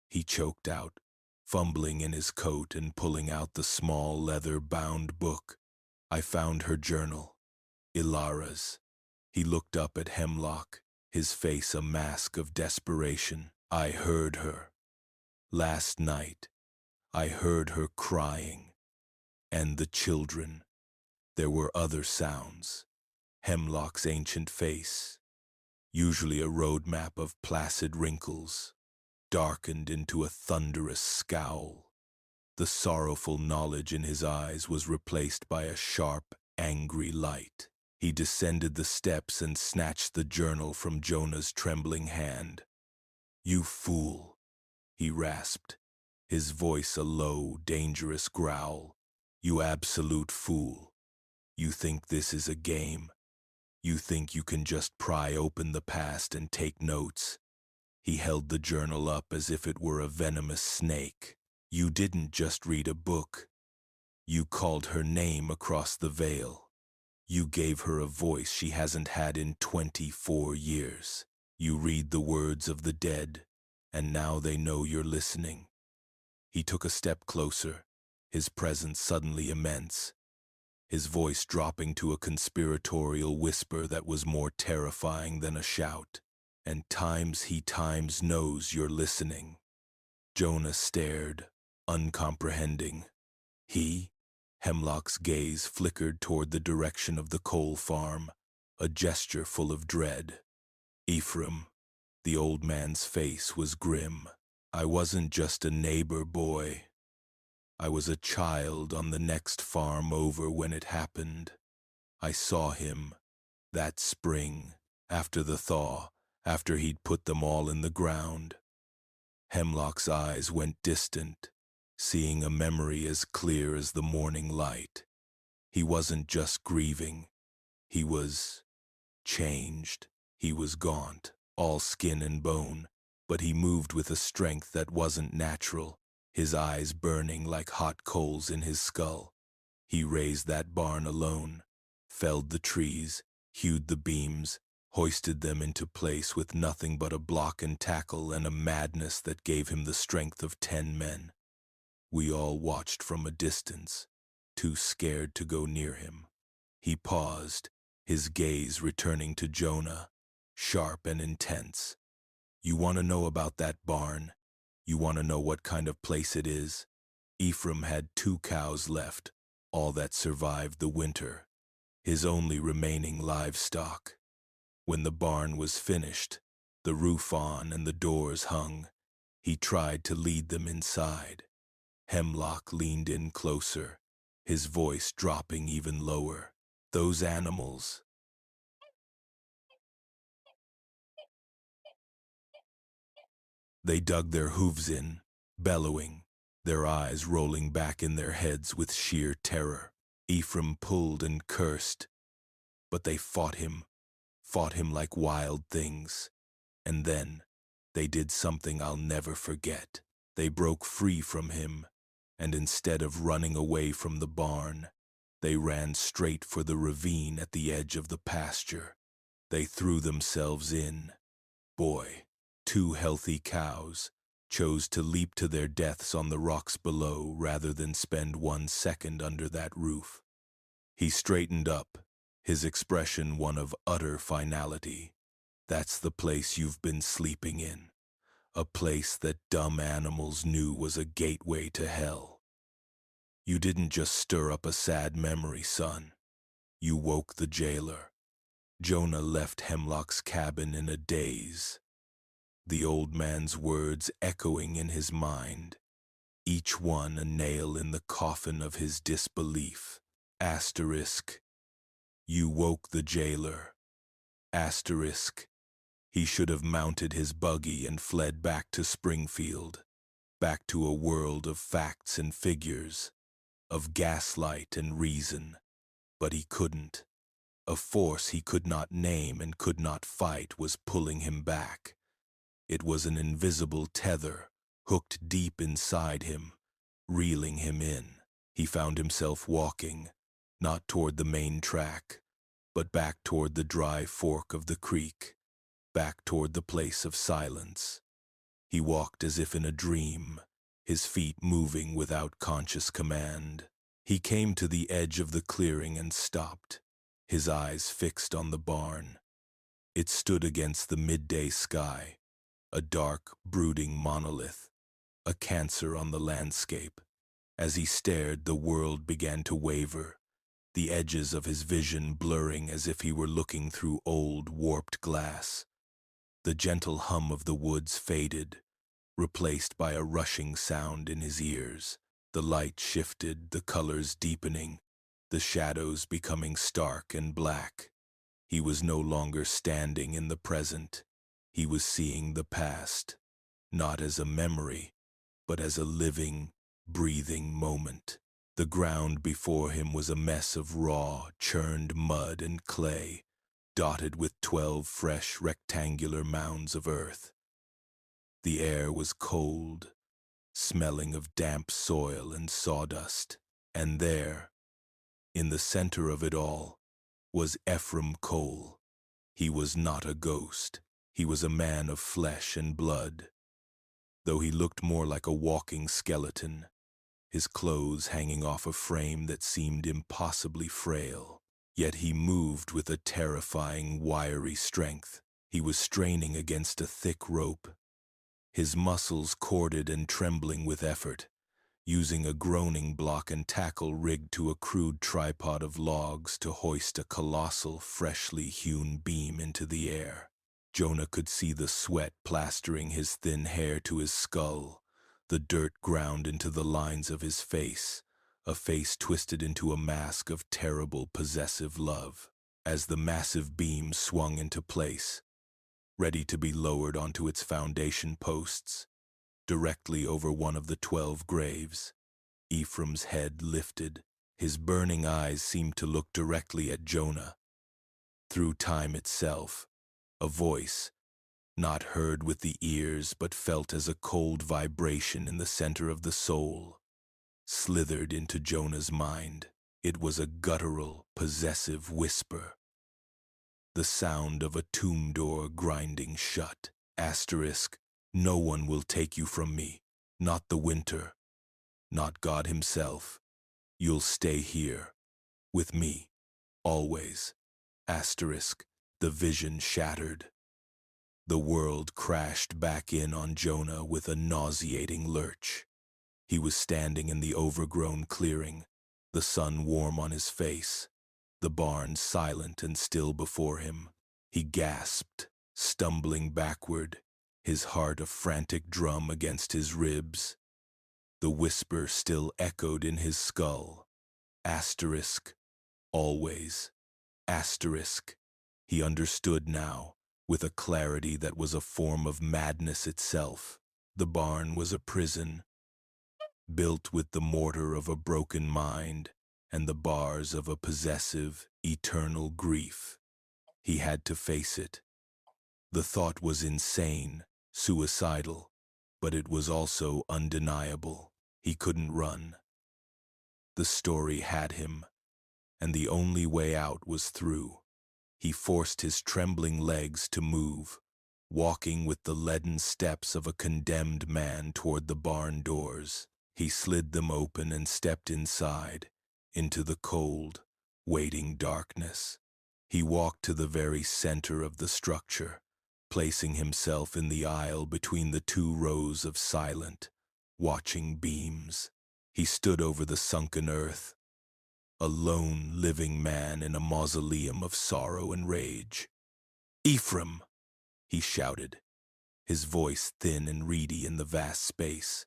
he choked out, fumbling in his coat and pulling out the small leather-bound book. I found her journal, Ilara's. He looked up at Hemlock, his face a mask of desperation. I heard her. Last night, I heard her crying. And the children. There were other sounds. Hemlock's ancient face, usually a roadmap of placid wrinkles, darkened into a thunderous scowl. The sorrowful knowledge in his eyes was replaced by a sharp, angry light. He descended the steps and snatched the journal from Jonah's trembling hand. You fool, he rasped, his voice a low, dangerous growl. You absolute fool. You think this is a game. You think you can just pry open the past and take notes. He held the journal up as if it were a venomous snake. You didn't just read a book. You called her name across the veil. You gave her a voice she hasn't had in 24 years. You read the words of the dead, and now they know you're listening. He took a step closer, his presence suddenly immense, his voice dropping to a conspiratorial whisper that was more terrifying than a shout. And times knows you're listening. Jonah stared, uncomprehending. Hemlock's gaze flickered toward the direction of the Cole farm, a gesture full of dread. Ephraim, the old man's face was grim. I wasn't just a neighbor boy. I was a child on the next farm over when it happened. I saw him, that spring, after the thaw, after he'd put them all in the ground. Hemlock's eyes went distant, seeing a memory as clear as the morning light. He wasn't just grieving. He was changed. He was gaunt, all skin and bone, but he moved with a strength that wasn't natural, his eyes burning like hot coals in his skull. He raised that barn alone, felled the trees, hewed the beams, hoisted them into place with nothing but a block and tackle and a madness that gave him the strength of 10 men. We all watched from a distance, too scared to go near him. He paused, his gaze returning to Jonah, sharp and intense. You want to know about that barn? You want to know what kind of place it is? Ephraim had 2 cows left, all that survived the winter, his only remaining livestock. When the barn was finished, the roof on and the doors hung, he tried to lead them inside. Hemlock leaned in closer, his voice dropping even lower. Those animals. They dug their hooves in, bellowing, their eyes rolling back in their heads with sheer terror. Ephraim pulled and cursed, but they fought him like wild things. And then they did something I'll never forget. They broke free from him, and instead of running away from the barn, they ran straight for the ravine at the edge of the pasture. They threw themselves in. Boy, 2 healthy cows chose to leap to their deaths on the rocks below rather than spend 1 second under that roof. He straightened up, his expression one of utter finality. That's the place you've been sleeping in, a place that dumb animals knew was a gateway to hell. You didn't just stir up a sad memory, son. You woke the jailer. Jonah left Hemlock's cabin in a daze, the old man's words echoing in his mind, each one a nail in the coffin of his disbelief. Asterisk. You woke the jailer. Asterisk. He should have mounted his buggy and fled back to Springfield, back to a world of facts and figures, of gaslight and reason. But he couldn't. A force he could not name and could not fight was pulling him back. It was an invisible tether, hooked deep inside him, reeling him in. He found himself walking, not toward the main track, but back toward the dry fork of the creek, back toward the place of silence. He walked as if in a dream, his feet moving without conscious command. He came to the edge of the clearing and stopped, his eyes fixed on the barn. It stood against the midday sky, a dark, brooding monolith, a cancer on the landscape. As he stared, the world began to waver, the edges of his vision blurring as if he were looking through old, warped glass. The gentle hum of the woods faded, replaced by a rushing sound in his ears. The light shifted, the colors deepening, the shadows becoming stark and black. He was no longer standing in the present. He was seeing the past, not as a memory, but as a living, breathing moment. The ground before him was a mess of raw, churned mud and clay, dotted with 12 fresh, rectangular mounds of earth. The air was cold, smelling of damp soil and sawdust. And there, in the center of it all, was Ephraim Cole. He was not a ghost. He was a man of flesh and blood, though he looked more like a walking skeleton, his clothes hanging off a frame that seemed impossibly frail. Yet he moved with a terrifying, wiry strength. He was straining against a thick rope, his muscles corded and trembling with effort, using a groaning block and tackle rigged to a crude tripod of logs to hoist a colossal, freshly hewn beam into the air. Jonah could see the sweat plastering his thin hair to his skull, the dirt ground into the lines of his face, a face twisted into a mask of terrible possessive love. As the massive beam swung into place, ready to be lowered onto its foundation posts, directly over one of the 12 graves, Ephraim's head lifted. His burning eyes seemed to look directly at Jonah. Through time itself, a voice, not heard with the ears but felt as a cold vibration in the center of the soul, slithered into Jonah's mind. It was a guttural, possessive whisper, the sound of a tomb door grinding shut. Asterisk, no one will take you from me, not the winter, not God himself. You'll stay here, with me, always. Asterisk, the vision shattered. The world crashed back in on Jonah with a nauseating lurch. He was standing in the overgrown clearing, the sun warm on his face, the barn silent and still before him. He gasped, stumbling backward, his heart a frantic drum against his ribs. The whisper still echoed in his skull. Asterisk, always. Asterisk. He understood now, with a clarity that was a form of madness itself. The barn was a prison, built with the mortar of a broken mind and the bars of a possessive, eternal grief. He had to face it. The thought was insane, suicidal, but it was also undeniable. He couldn't run. The story had him, and the only way out was through. He forced his trembling legs to move, walking with the leaden steps of a condemned man toward the barn doors. He slid them open and stepped inside, into the cold, waiting darkness. He walked to the very center of the structure, placing himself in the aisle between the 2 rows of silent, watching beams. He stood over the sunken earth, a lone living man in a mausoleum of sorrow and rage. "Ephraim!" he shouted, his voice thin and reedy in the vast space.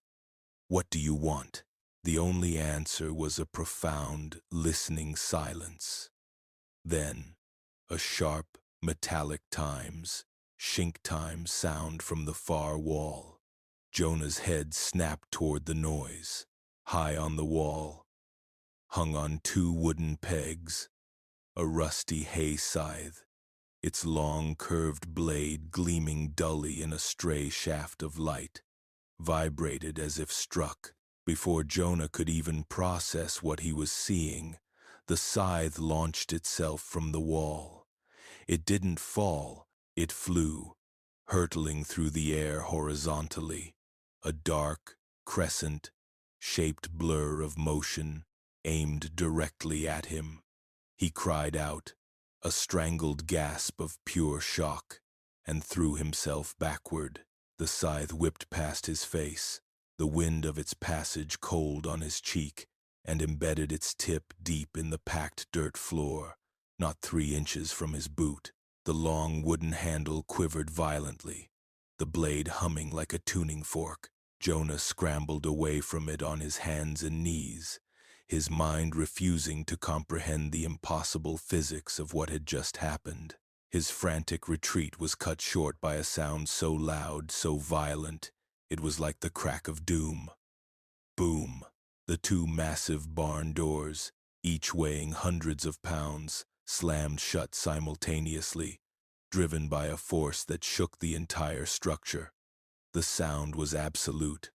"What do you want?" The only answer was a profound, listening silence. Then, a sharp, metallic shink time sound from the far wall. Jonah's head snapped toward the noise. High on the wall, hung on 2 wooden pegs, a rusty hay scythe, its long curved blade gleaming dully in a stray shaft of light, vibrated as if struck. Before Jonah could even process what he was seeing, the scythe launched itself from the wall. It didn't fall, it flew, hurtling through the air horizontally, a dark, crescent-shaped blur of motion aimed directly at him. He cried out, a strangled gasp of pure shock, and threw himself backward. The scythe whipped past his face, the wind of its passage cold on his cheek, and embedded its tip deep in the packed dirt floor, not 3 inches from his boot. The long wooden handle quivered violently, the blade humming like a tuning fork. Jonah scrambled away from it on his hands and knees, his mind refusing to comprehend the impossible physics of what had just happened. His frantic retreat was cut short by a sound so loud, so violent, it was like the crack of doom. Boom! The 2 massive barn doors, each weighing hundreds of pounds, slammed shut simultaneously, driven by a force that shook the entire structure. The sound was absolute,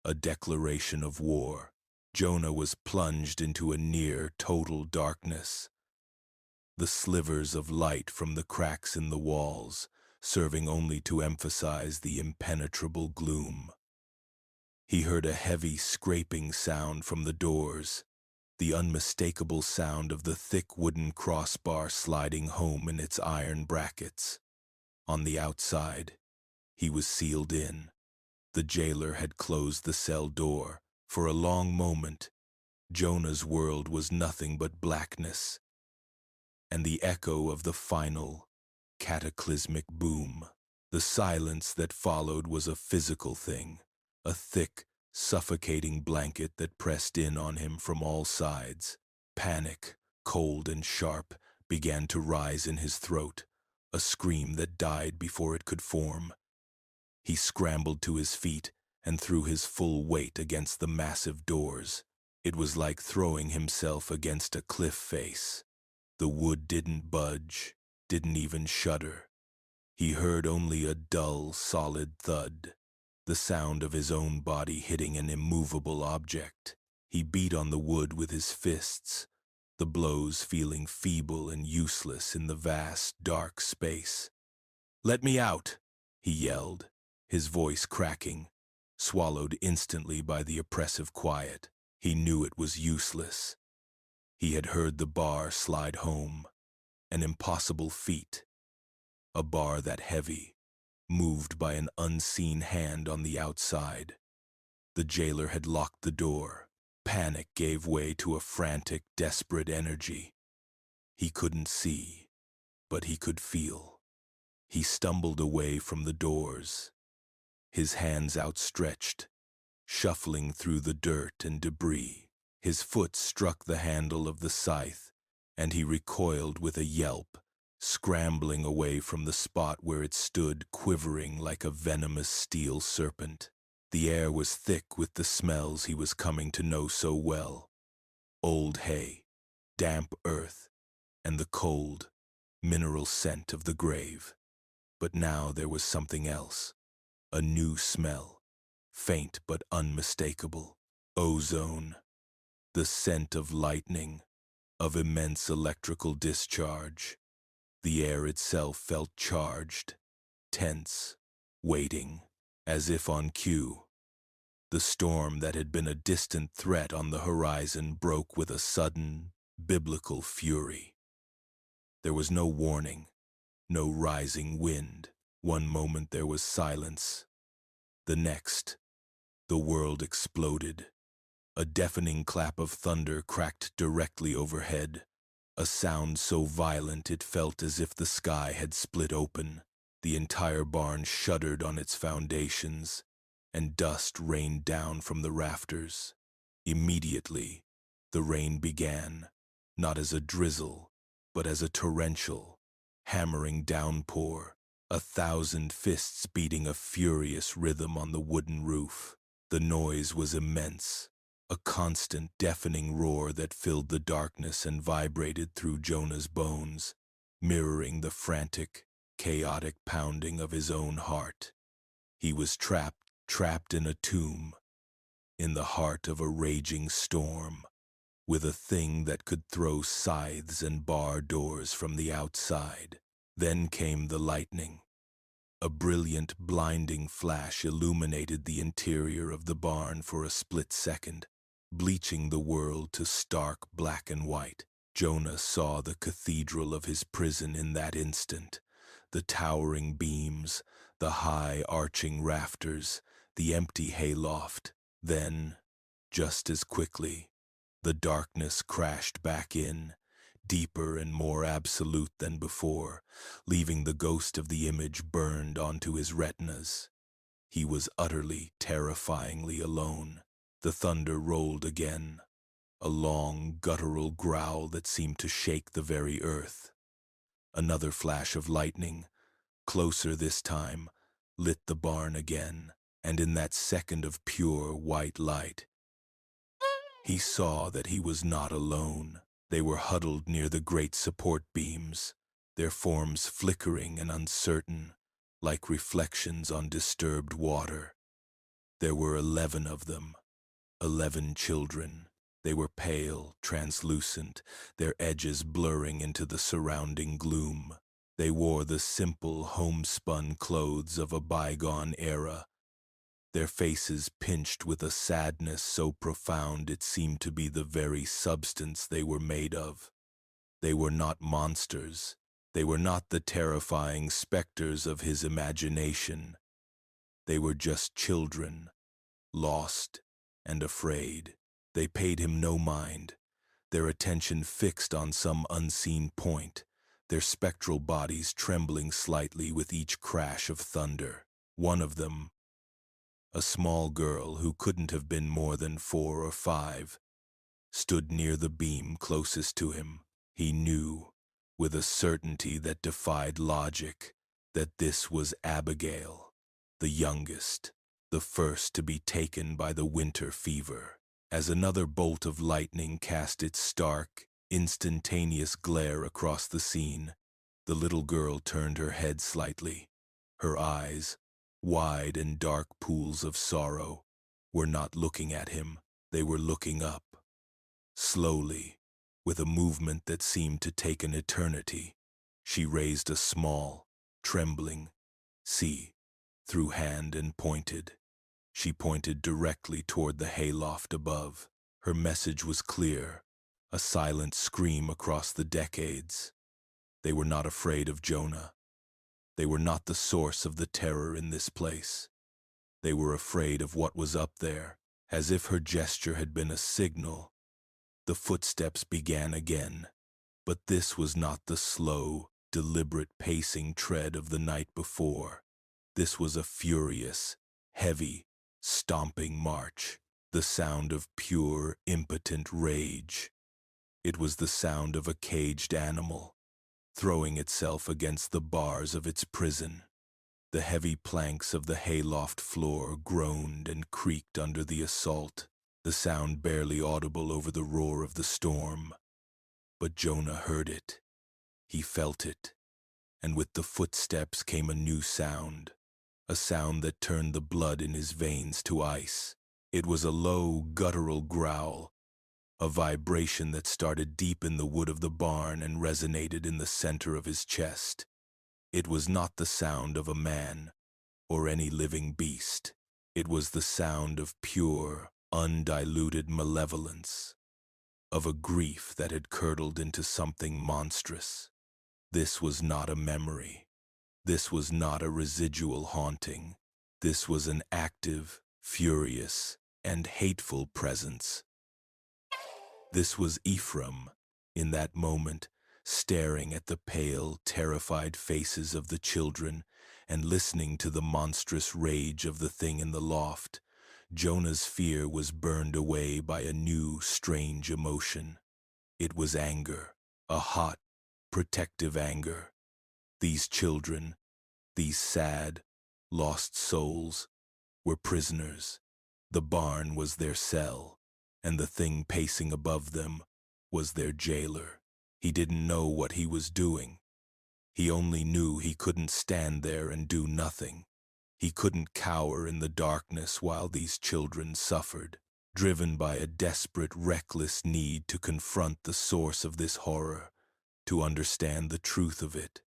a declaration of war. Jonah was plunged into a near total darkness. The slivers of light from the cracks in the walls, serving only to emphasize the impenetrable gloom. He heard a heavy scraping sound from the doors, the unmistakable sound of the thick wooden crossbar sliding home in its iron brackets. On the outside, he was sealed in. The jailer had closed the cell door. For a long moment, Jonah's world was nothing but blackness, and the echo of the final, cataclysmic boom. The silence that followed was a physical thing, a thick, suffocating blanket that pressed in on him from all sides. Panic, cold and sharp, began to rise in his throat, a scream that died before it could form. He scrambled to his feet and threw his full weight against the massive doors. It was like throwing himself against a cliff face. The wood didn't budge, didn't even shudder. He heard only a dull, solid thud, the sound of his own body hitting an immovable object. He beat on the wood with his fists, the blows feeling feeble and useless in the vast, dark space. "Let me out!" he yelled, his voice cracking, swallowed instantly by the oppressive quiet. He knew it was useless. He had heard the bar slide home, an impossible feat, a bar that heavy, moved by an unseen hand on the outside. The jailer had locked the door. Panic gave way to a frantic, desperate energy. He couldn't see, but he could feel. He stumbled away from the doors, his hands outstretched, shuffling through the dirt and debris. His foot struck the handle of the scythe, and he recoiled with a yelp, scrambling away from the spot where it stood quivering like a venomous steel serpent. The air was thick with the smells he was coming to know so well. Old hay, damp earth, and the cold, mineral scent of the grave. But now there was something else, a new smell, faint but unmistakable. Ozone, the scent of lightning, of immense electrical discharge. The air itself felt charged, tense, waiting, as if on cue. The storm that had been a distant threat on the horizon broke with a sudden, biblical fury. There was no warning, no rising wind. One moment there was silence. The next, the world exploded. A deafening clap of thunder cracked directly overhead, a sound so violent it felt as if the sky had split open. The entire barn shuddered on its foundations, and dust rained down from the rafters. Immediately, the rain began, not as a drizzle, but as a torrential, hammering downpour, 1,000 fists beating a furious rhythm on the wooden roof. The noise was immense, a constant, deafening roar that filled the darkness and vibrated through Jonah's bones, mirroring the frantic, chaotic pounding of his own heart. He was trapped in a tomb, in the heart of a raging storm, with a thing that could throw scythes and bar doors from the outside. Then came the lightning. A brilliant, blinding flash illuminated the interior of the barn for a split second, bleaching the world to stark black and white. Jonah saw the cathedral of his prison in that instant, the towering beams, the high arching rafters, the empty hayloft. Then, just as quickly, the darkness crashed back in, deeper and more absolute than before, leaving the ghost of the image burned onto his retinas. He was utterly, terrifyingly alone. The thunder rolled again, a long, guttural growl that seemed to shake the very earth. Another flash of lightning, closer this time, lit the barn again, and in that second of pure white light, he saw that he was not alone. They were huddled near the great support beams, their forms flickering and uncertain, like reflections on disturbed water. There were 11 of them, 11 children. They were pale, translucent, their edges blurring into the surrounding gloom. They wore the simple, homespun clothes of a bygone era, their faces pinched with a sadness so profound it seemed to be the very substance they were made of. They were not monsters. They were not the terrifying specters of his imagination. They were just children, lost and afraid. They paid him no mind, their attention fixed on some unseen point, their spectral bodies trembling slightly with each crash of thunder. One of them, a small girl who couldn't have been more than 4 or 5, stood near the beam closest to him. He knew, with a certainty that defied logic, that this was Abigail, the youngest, the first to be taken by the winter fever. As another bolt of lightning cast its stark, instantaneous glare across the scene, the little girl turned her head slightly. Her eyes, wide and dark pools of sorrow, were not looking at him, they were looking up. Slowly, with a movement that seemed to take an eternity, she raised a small, trembling, see-through hand and pointed. She pointed directly toward the hayloft above. Her message was clear, a silent scream across the decades. They were not afraid of Jonah. They were not the source of the terror in this place. They were afraid of what was up there. As if her gesture had been a signal, the footsteps began again. But this was not the slow, deliberate pacing tread of the night before. This was a furious, heavy, stomping march, the sound of pure, impotent rage. It was the sound of a caged animal, throwing itself against the bars of its prison. The heavy planks of the hayloft floor groaned and creaked under the assault, the sound barely audible over the roar of the storm. But Jonah heard it. He felt it. And with the footsteps came a new sound, a sound that turned the blood in his veins to ice. It was a low, guttural growl, a vibration that started deep in the wood of the barn and resonated in the center of his chest. It was not the sound of a man or any living beast. It was the sound of pure, undiluted malevolence, of a grief that had curdled into something monstrous. This was not a memory. This was not a residual haunting. This was an active, furious, and hateful presence. This was Ephraim, in that moment, staring at the pale, terrified faces of the children and listening to the monstrous rage of the thing in the loft. Jonah's fear was burned away by a new, strange emotion. It was anger, a hot, protective anger. These children, these sad, lost souls, were prisoners. The barn was their cell, and the thing pacing above them was their jailer. He didn't know what he was doing. He only knew he couldn't stand there and do nothing. He couldn't cower in the darkness while these children suffered, driven by a desperate, reckless need to confront the source of this horror, to understand the truth of it.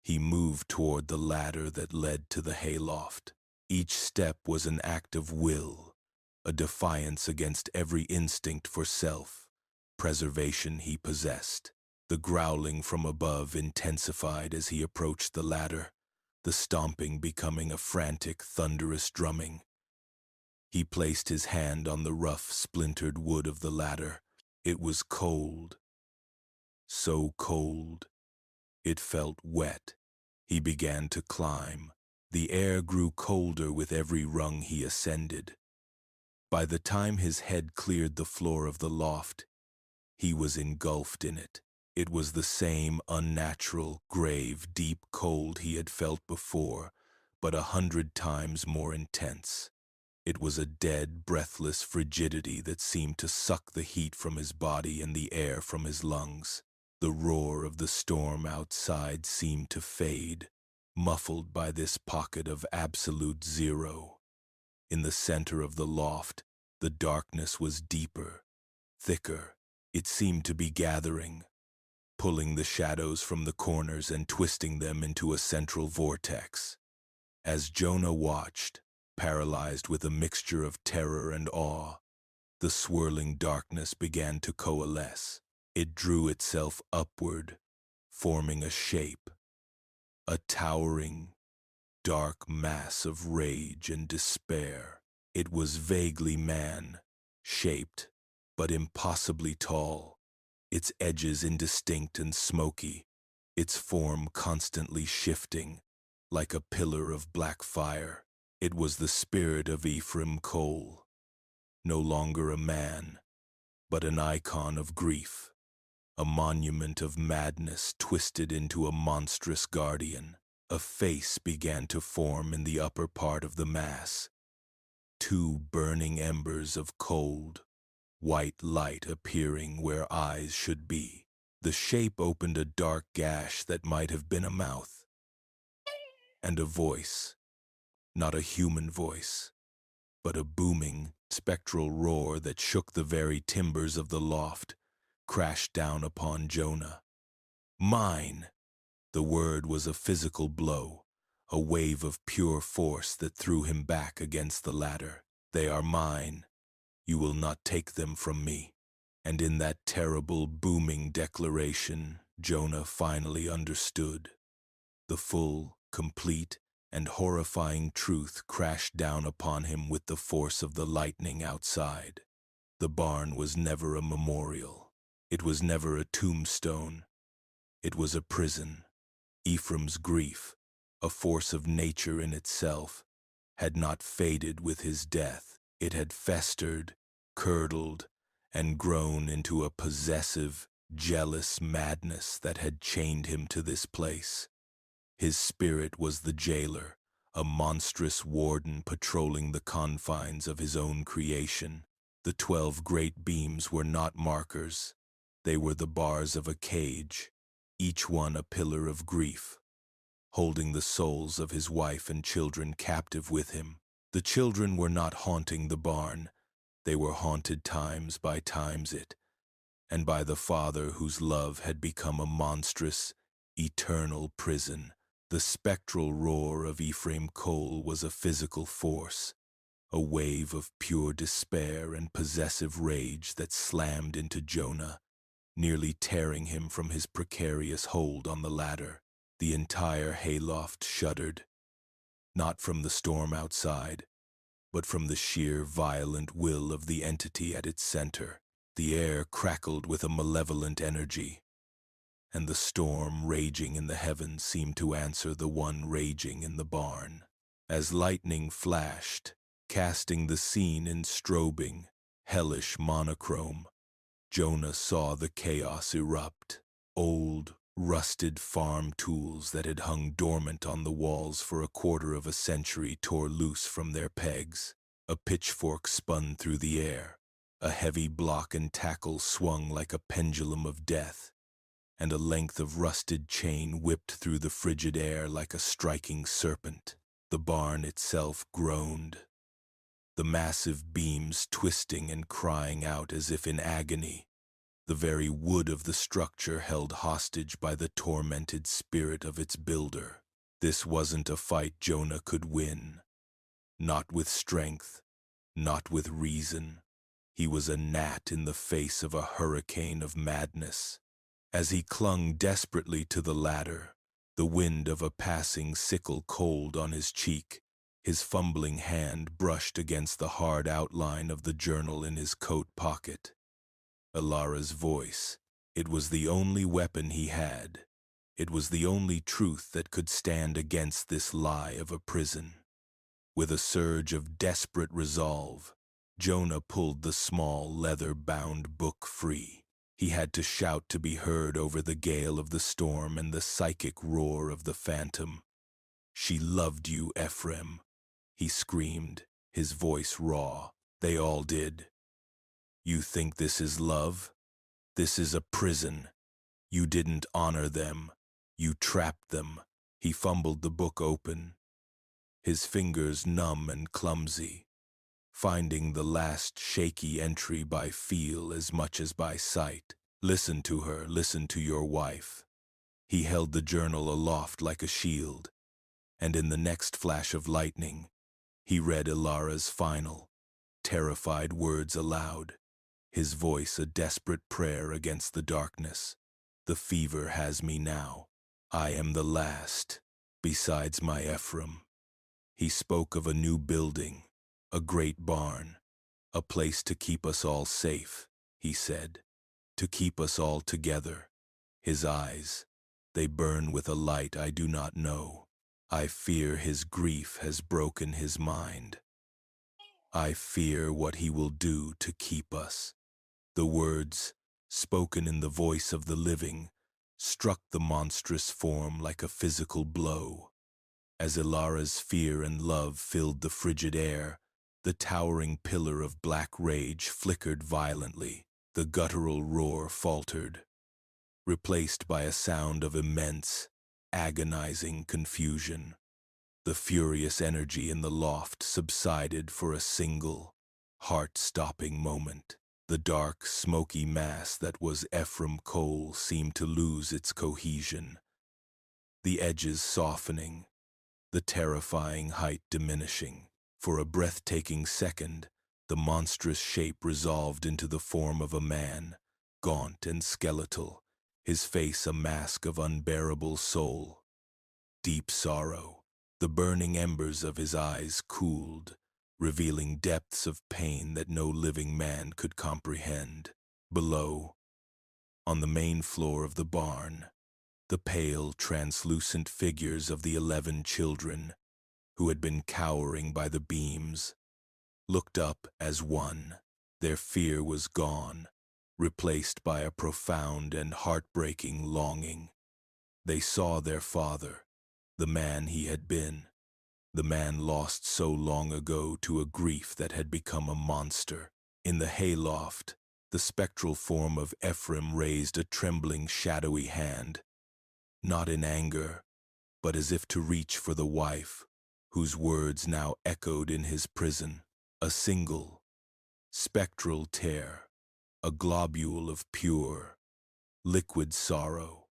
He moved toward the ladder that led to the hayloft. Each step was an act of will, a defiance against every instinct for self-preservation he possessed. The growling from above intensified as he approached the ladder, the stomping becoming a frantic, thunderous drumming. He placed his hand on the rough, splintered wood of the ladder. It was cold, so cold. It felt wet. He began to climb. The air grew colder with every rung he ascended. By the time his head cleared the floor of the loft, he was engulfed in it. It was the same unnatural, grave, deep cold he had felt before, but 100 times more intense. It was a dead, breathless frigidity that seemed to suck the heat from his body and the air from his lungs. The roar of the storm outside seemed to fade, muffled by this pocket of absolute zero. In the center of the loft, the darkness was deeper, thicker. It seemed to be gathering, pulling the shadows from the corners and twisting them into a central vortex. As Jonah watched, paralyzed with a mixture of terror and awe, the swirling darkness began to coalesce. It drew itself upward, forming a shape, a towering, dark mass of rage and despair. It was vaguely man-shaped, but impossibly tall, its edges indistinct and smoky, its form constantly shifting, like a pillar of black fire. It was the spirit of Ephraim Cole, no longer a man, but an icon of grief, a monument of madness twisted into a monstrous guardian. A face began to form in the upper part of the mass, two burning embers of cold, white light appearing where eyes should be. The shape opened a dark gash that might have been a mouth, and a voice, not a human voice, but a booming, spectral roar that shook the very timbers of the loft, crashed down upon Jonah. Mine! The word was a physical blow, a wave of pure force that threw him back against the ladder. They are mine. You will not take them from me. And in that terrible, booming declaration, Jonah finally understood. The full, complete, and horrifying truth crashed down upon him with the force of the lightning outside. The barn was never a memorial. It was never a tombstone. It was a prison. Ephraim's grief, a force of nature in itself, had not faded with his death. It had festered, curdled, and grown into a possessive, jealous madness that had chained him to this place. His spirit was the jailer, a monstrous warden patrolling the confines of his own creation. The 12 great beams were not markers. They were the bars of a cage, each one a pillar of grief, holding the souls of his wife and children captive with him. The children were not haunting the barn. They were haunted times by times it, and by the father whose love had become a monstrous, eternal prison. The spectral roar of Ephraim Cole was a physical force, a wave of pure despair and possessive rage that slammed into Jonah, nearly tearing him from his precarious hold on the ladder. The entire hayloft shuddered, not from the storm outside, but from the sheer violent will of the entity at its center. The air crackled with a malevolent energy, and the storm raging in the heavens seemed to answer the one raging in the barn. As lightning flashed, casting the scene in strobing, hellish monochrome, Jonah saw the chaos erupt. Old, rusted farm tools that had hung dormant on the walls for a quarter of a century tore loose from their pegs. A pitchfork spun through the air. A heavy block and tackle swung like a pendulum of death, and a length of rusted chain whipped through the frigid air like a striking serpent. The barn itself groaned, the massive beams twisting and crying out as if in agony, the very wood of the structure held hostage by the tormented spirit of its builder. This wasn't a fight Jonah could win. Not with strength, not with reason. He was a gnat in the face of a hurricane of madness. As he clung desperately to the ladder, the wind of a passing sickle cold on his cheek, his fumbling hand brushed against the hard outline of the journal in his coat pocket. Alara's voice. It was the only weapon he had. It was the only truth that could stand against this lie of a prison. With a surge of desperate resolve, Jonah pulled the small, leather-bound book free. He had to shout to be heard over the gale of the storm and the psychic roar of the phantom. "She loved you, Ephraim," he screamed, his voice raw. "They all did. You think this is love? This is a prison. You didn't honor them. You trapped them." He fumbled the book open, his fingers numb and clumsy, finding the last shaky entry by feel as much as by sight. Listen to her, listen to your wife." He held the journal aloft like a shield, and in the next flash of lightning, he read Ilara's final, terrified words aloud, his voice a desperate prayer against the darkness. "The fever has me now. I am the last, besides my Ephraim." He spoke of a new building, a great barn, a place to keep us all safe, he said, to keep us all together. His eyes, they burn with a light I do not know. I fear his grief has broken his mind. I fear what he will do to keep us. The words, spoken in the voice of the living, struck the monstrous form like a physical blow. As Ilara's fear and love filled the frigid air, the towering pillar of black rage flickered violently. The guttural roar faltered, replaced by a sound of immense, agonizing confusion. The furious energy in the loft subsided for a single, heart-stopping moment. The dark, smoky mass that was Ephraim Cole seemed to lose its cohesion, the edges softening, the terrifying height diminishing. For a breathtaking second, the monstrous shape resolved into the form of a man, gaunt and skeletal, his face a mask of unbearable soul. Deep sorrow, the burning embers of his eyes cooled, revealing depths of pain that no living man could comprehend. Below, on the main floor of the barn, the pale, translucent figures of the 11 children, who had been cowering by the beams, looked up as one. Their fear was gone, replaced by a profound and heartbreaking longing. They saw their father, the man he had been, the man lost so long ago to a grief that had become a monster. In the hayloft, the spectral form of Ephraim raised a trembling, shadowy hand, not in anger, but as if to reach for the wife, whose words now echoed in his prison. A single, spectral tear, a globule of pure, liquid sorrow,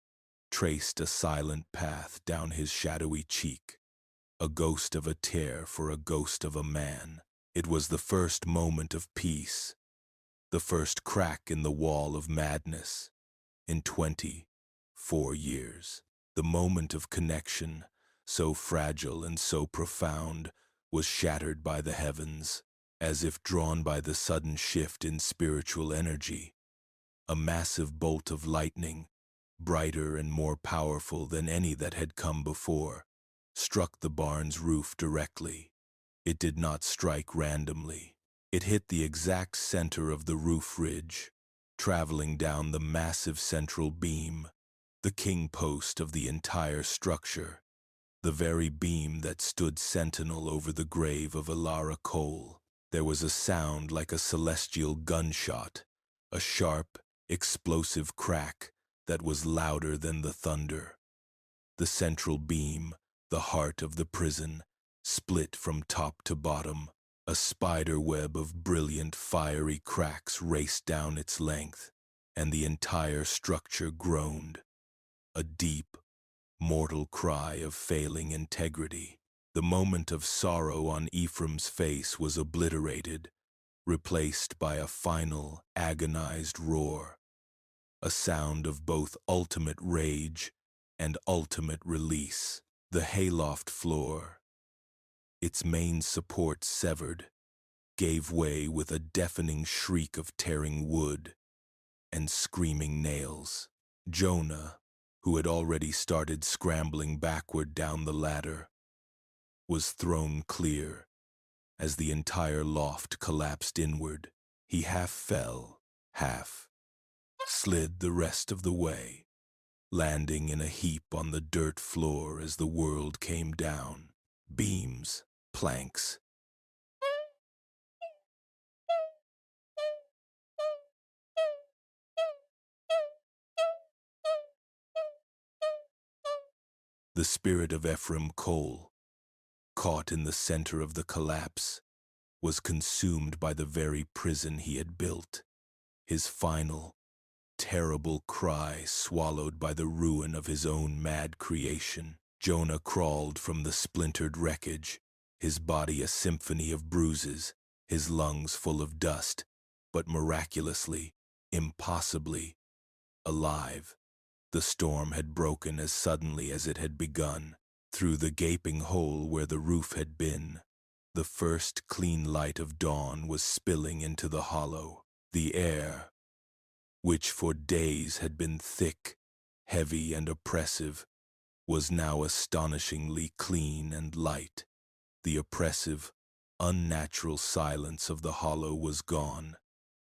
traced a silent path down his shadowy cheek, a ghost of a tear for a ghost of a man. It was the first moment of peace, the first crack in the wall of madness in 24 years. The moment of connection, so fragile and so profound, was shattered by the heavens, as if drawn by the sudden shift in spiritual energy. A massive bolt of lightning, brighter and more powerful than any that had come before, struck the barn's roof directly. It did not strike randomly. It hit the exact center of the roof ridge, traveling down the massive central beam, the king post of the entire structure, the very beam that stood sentinel over the grave of Ephraim Cole. There was a sound like a celestial gunshot, a sharp, explosive crack that was louder than the thunder. The central beam, the heart of the prison, split from top to bottom. A spider web of brilliant, fiery cracks raced down its length, and the entire structure groaned. A deep, mortal cry of failing integrity. The moment of sorrow on Ephraim's face was obliterated, replaced by a final, agonized roar, a sound of both ultimate rage and ultimate release. The hayloft floor, its main support severed, gave way with a deafening shriek of tearing wood and screaming nails. Jonah, who had already started scrambling backward down the ladder, was thrown clear as the entire loft collapsed inward. He half fell, half slid the rest of the way, landing in a heap on the dirt floor as the world came down. Beams, planks, the spirit of Ephraim Cole, caught in the center of the collapse, was consumed by the very prison he had built. His final, terrible cry swallowed by the ruin of his own mad creation. Jonah crawled from the splintered wreckage, his body a symphony of bruises, his lungs full of dust, but miraculously, impossibly, alive. The storm had broken as suddenly as it had begun. Through the gaping hole where the roof had been, the first clean light of dawn was spilling into the hollow. The air, which for days had been thick, heavy, and oppressive, was now astonishingly clean and light. The oppressive, unnatural silence of the hollow was gone,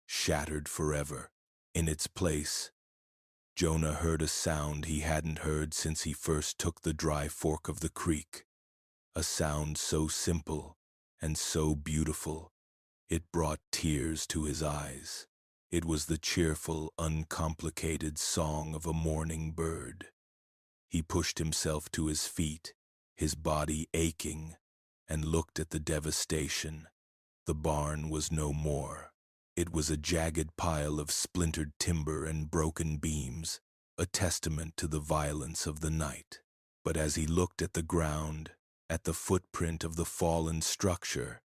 shattered forever. In its place, Jonah heard a sound he hadn't heard since he first took the dry fork of the creek. A sound so simple and so beautiful, it brought tears to his eyes. It was the cheerful, uncomplicated song of a morning bird. He pushed himself to his feet, his body aching, and looked at the devastation. The barn was no more. It was a jagged pile of splintered timber and broken beams, a testament to the violence of the night. But as he looked at the ground, at the footprint of the fallen structure,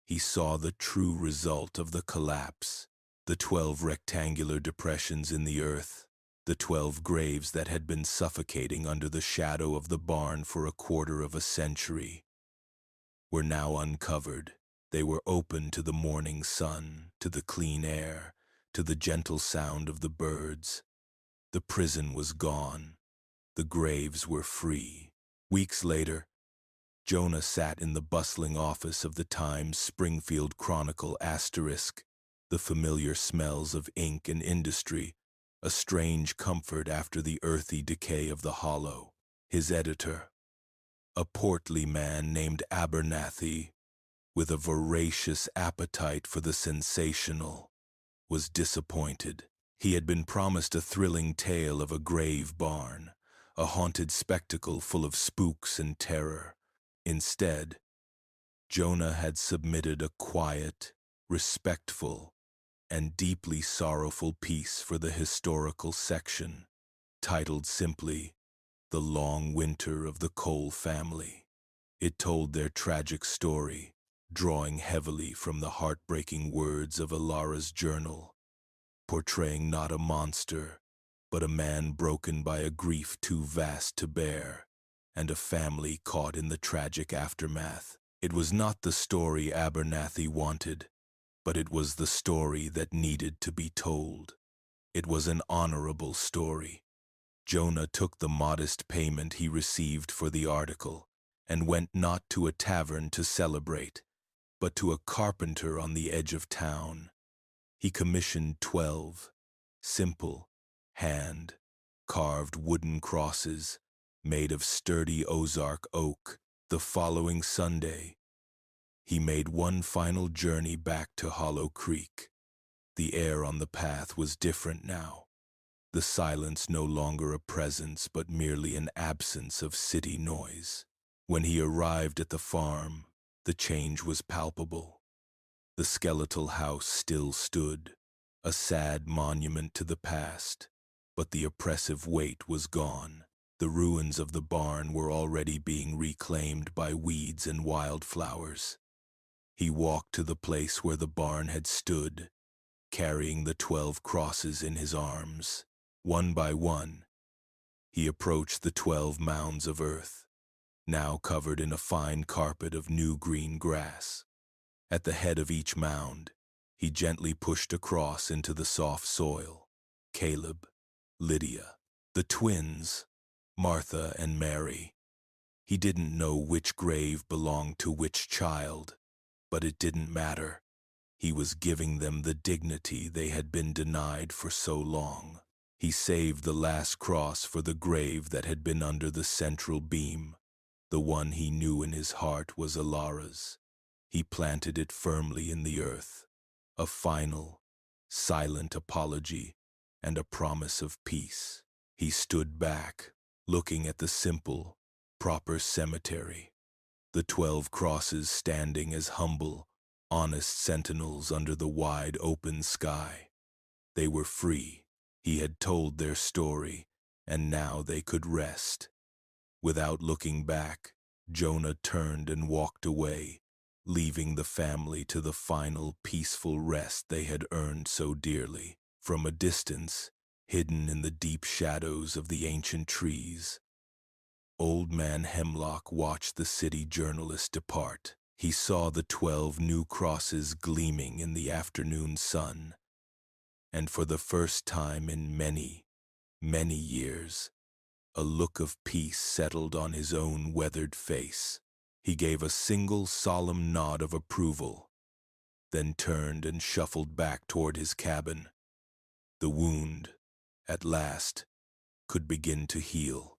he saw the true result of the collapse. The 12 rectangular depressions in the earth, the 12 graves that had been suffocating under the shadow of the barn for a quarter of a century, were now uncovered. They were open to the morning sun, to the clean air, to the gentle sound of the birds. The prison was gone. The graves were free. Weeks later, Jonah sat in the bustling office of the Times Springfield Chronicle *, the familiar smells of ink and industry, a strange comfort after the earthy decay of the hollow. His editor, a portly man named Abernathy, with a voracious appetite for the sensational, was disappointed. He had been promised a thrilling tale of a grave barn, a haunted spectacle full of spooks and terror. Instead, Jonah had submitted a quiet, respectful, and deeply sorrowful piece for the historical section, titled simply, "The Long Winter of the Cole Family." It told their tragic story, drawing heavily from the heartbreaking words of Alara's journal, portraying not a monster, but a man broken by a grief too vast to bear, and a family caught in the tragic aftermath. It was not the story Abernathy wanted, but it was the story that needed to be told. It was an honorable story. Jonah took the modest payment he received for the article and went not to a tavern to celebrate, but to a carpenter on the edge of town. He commissioned 12 simple, hand-carved wooden crosses made of sturdy Ozark oak. The following Sunday, he made one final journey back to Hollow Creek. The air on the path was different now. The silence no longer a presence, but merely an absence of city noise. When he arrived at the farm, the change was palpable. The skeletal house still stood, a sad monument to the past, but the oppressive weight was gone. The ruins of the barn were already being reclaimed by weeds and wildflowers. He walked to the place where the barn had stood, carrying the 12 crosses in his arms. One by one, he approached the 12 mounds of earth, now covered in a fine carpet of new green grass. At the head of each mound, he gently pushed a cross into the soft soil. Caleb, Lydia, the twins, Martha and Mary. He didn't know which grave belonged to which child, but it didn't matter. He was giving them the dignity they had been denied for so long. He saved the last cross for the grave that had been under the central beam. The one he knew in his heart was Alara's. He planted it firmly in the earth, a final, silent apology and a promise of peace. He stood back, looking at the simple, proper cemetery, the 12 crosses standing as humble, honest sentinels under the wide open sky. They were free, He had told their story, and now they could rest. Without looking back, Jonah turned and walked away, leaving the family to the final peaceful rest they had earned so dearly. From a distance, hidden in the deep shadows of the ancient trees, Old Man Hemlock watched the city journalist depart. He saw the 12 new crosses gleaming in the afternoon sun, and for the first time in many, many years, a look of peace settled on his own weathered face. He gave a single solemn nod of approval, then turned and shuffled back toward his cabin. The wound, at last, could begin to heal.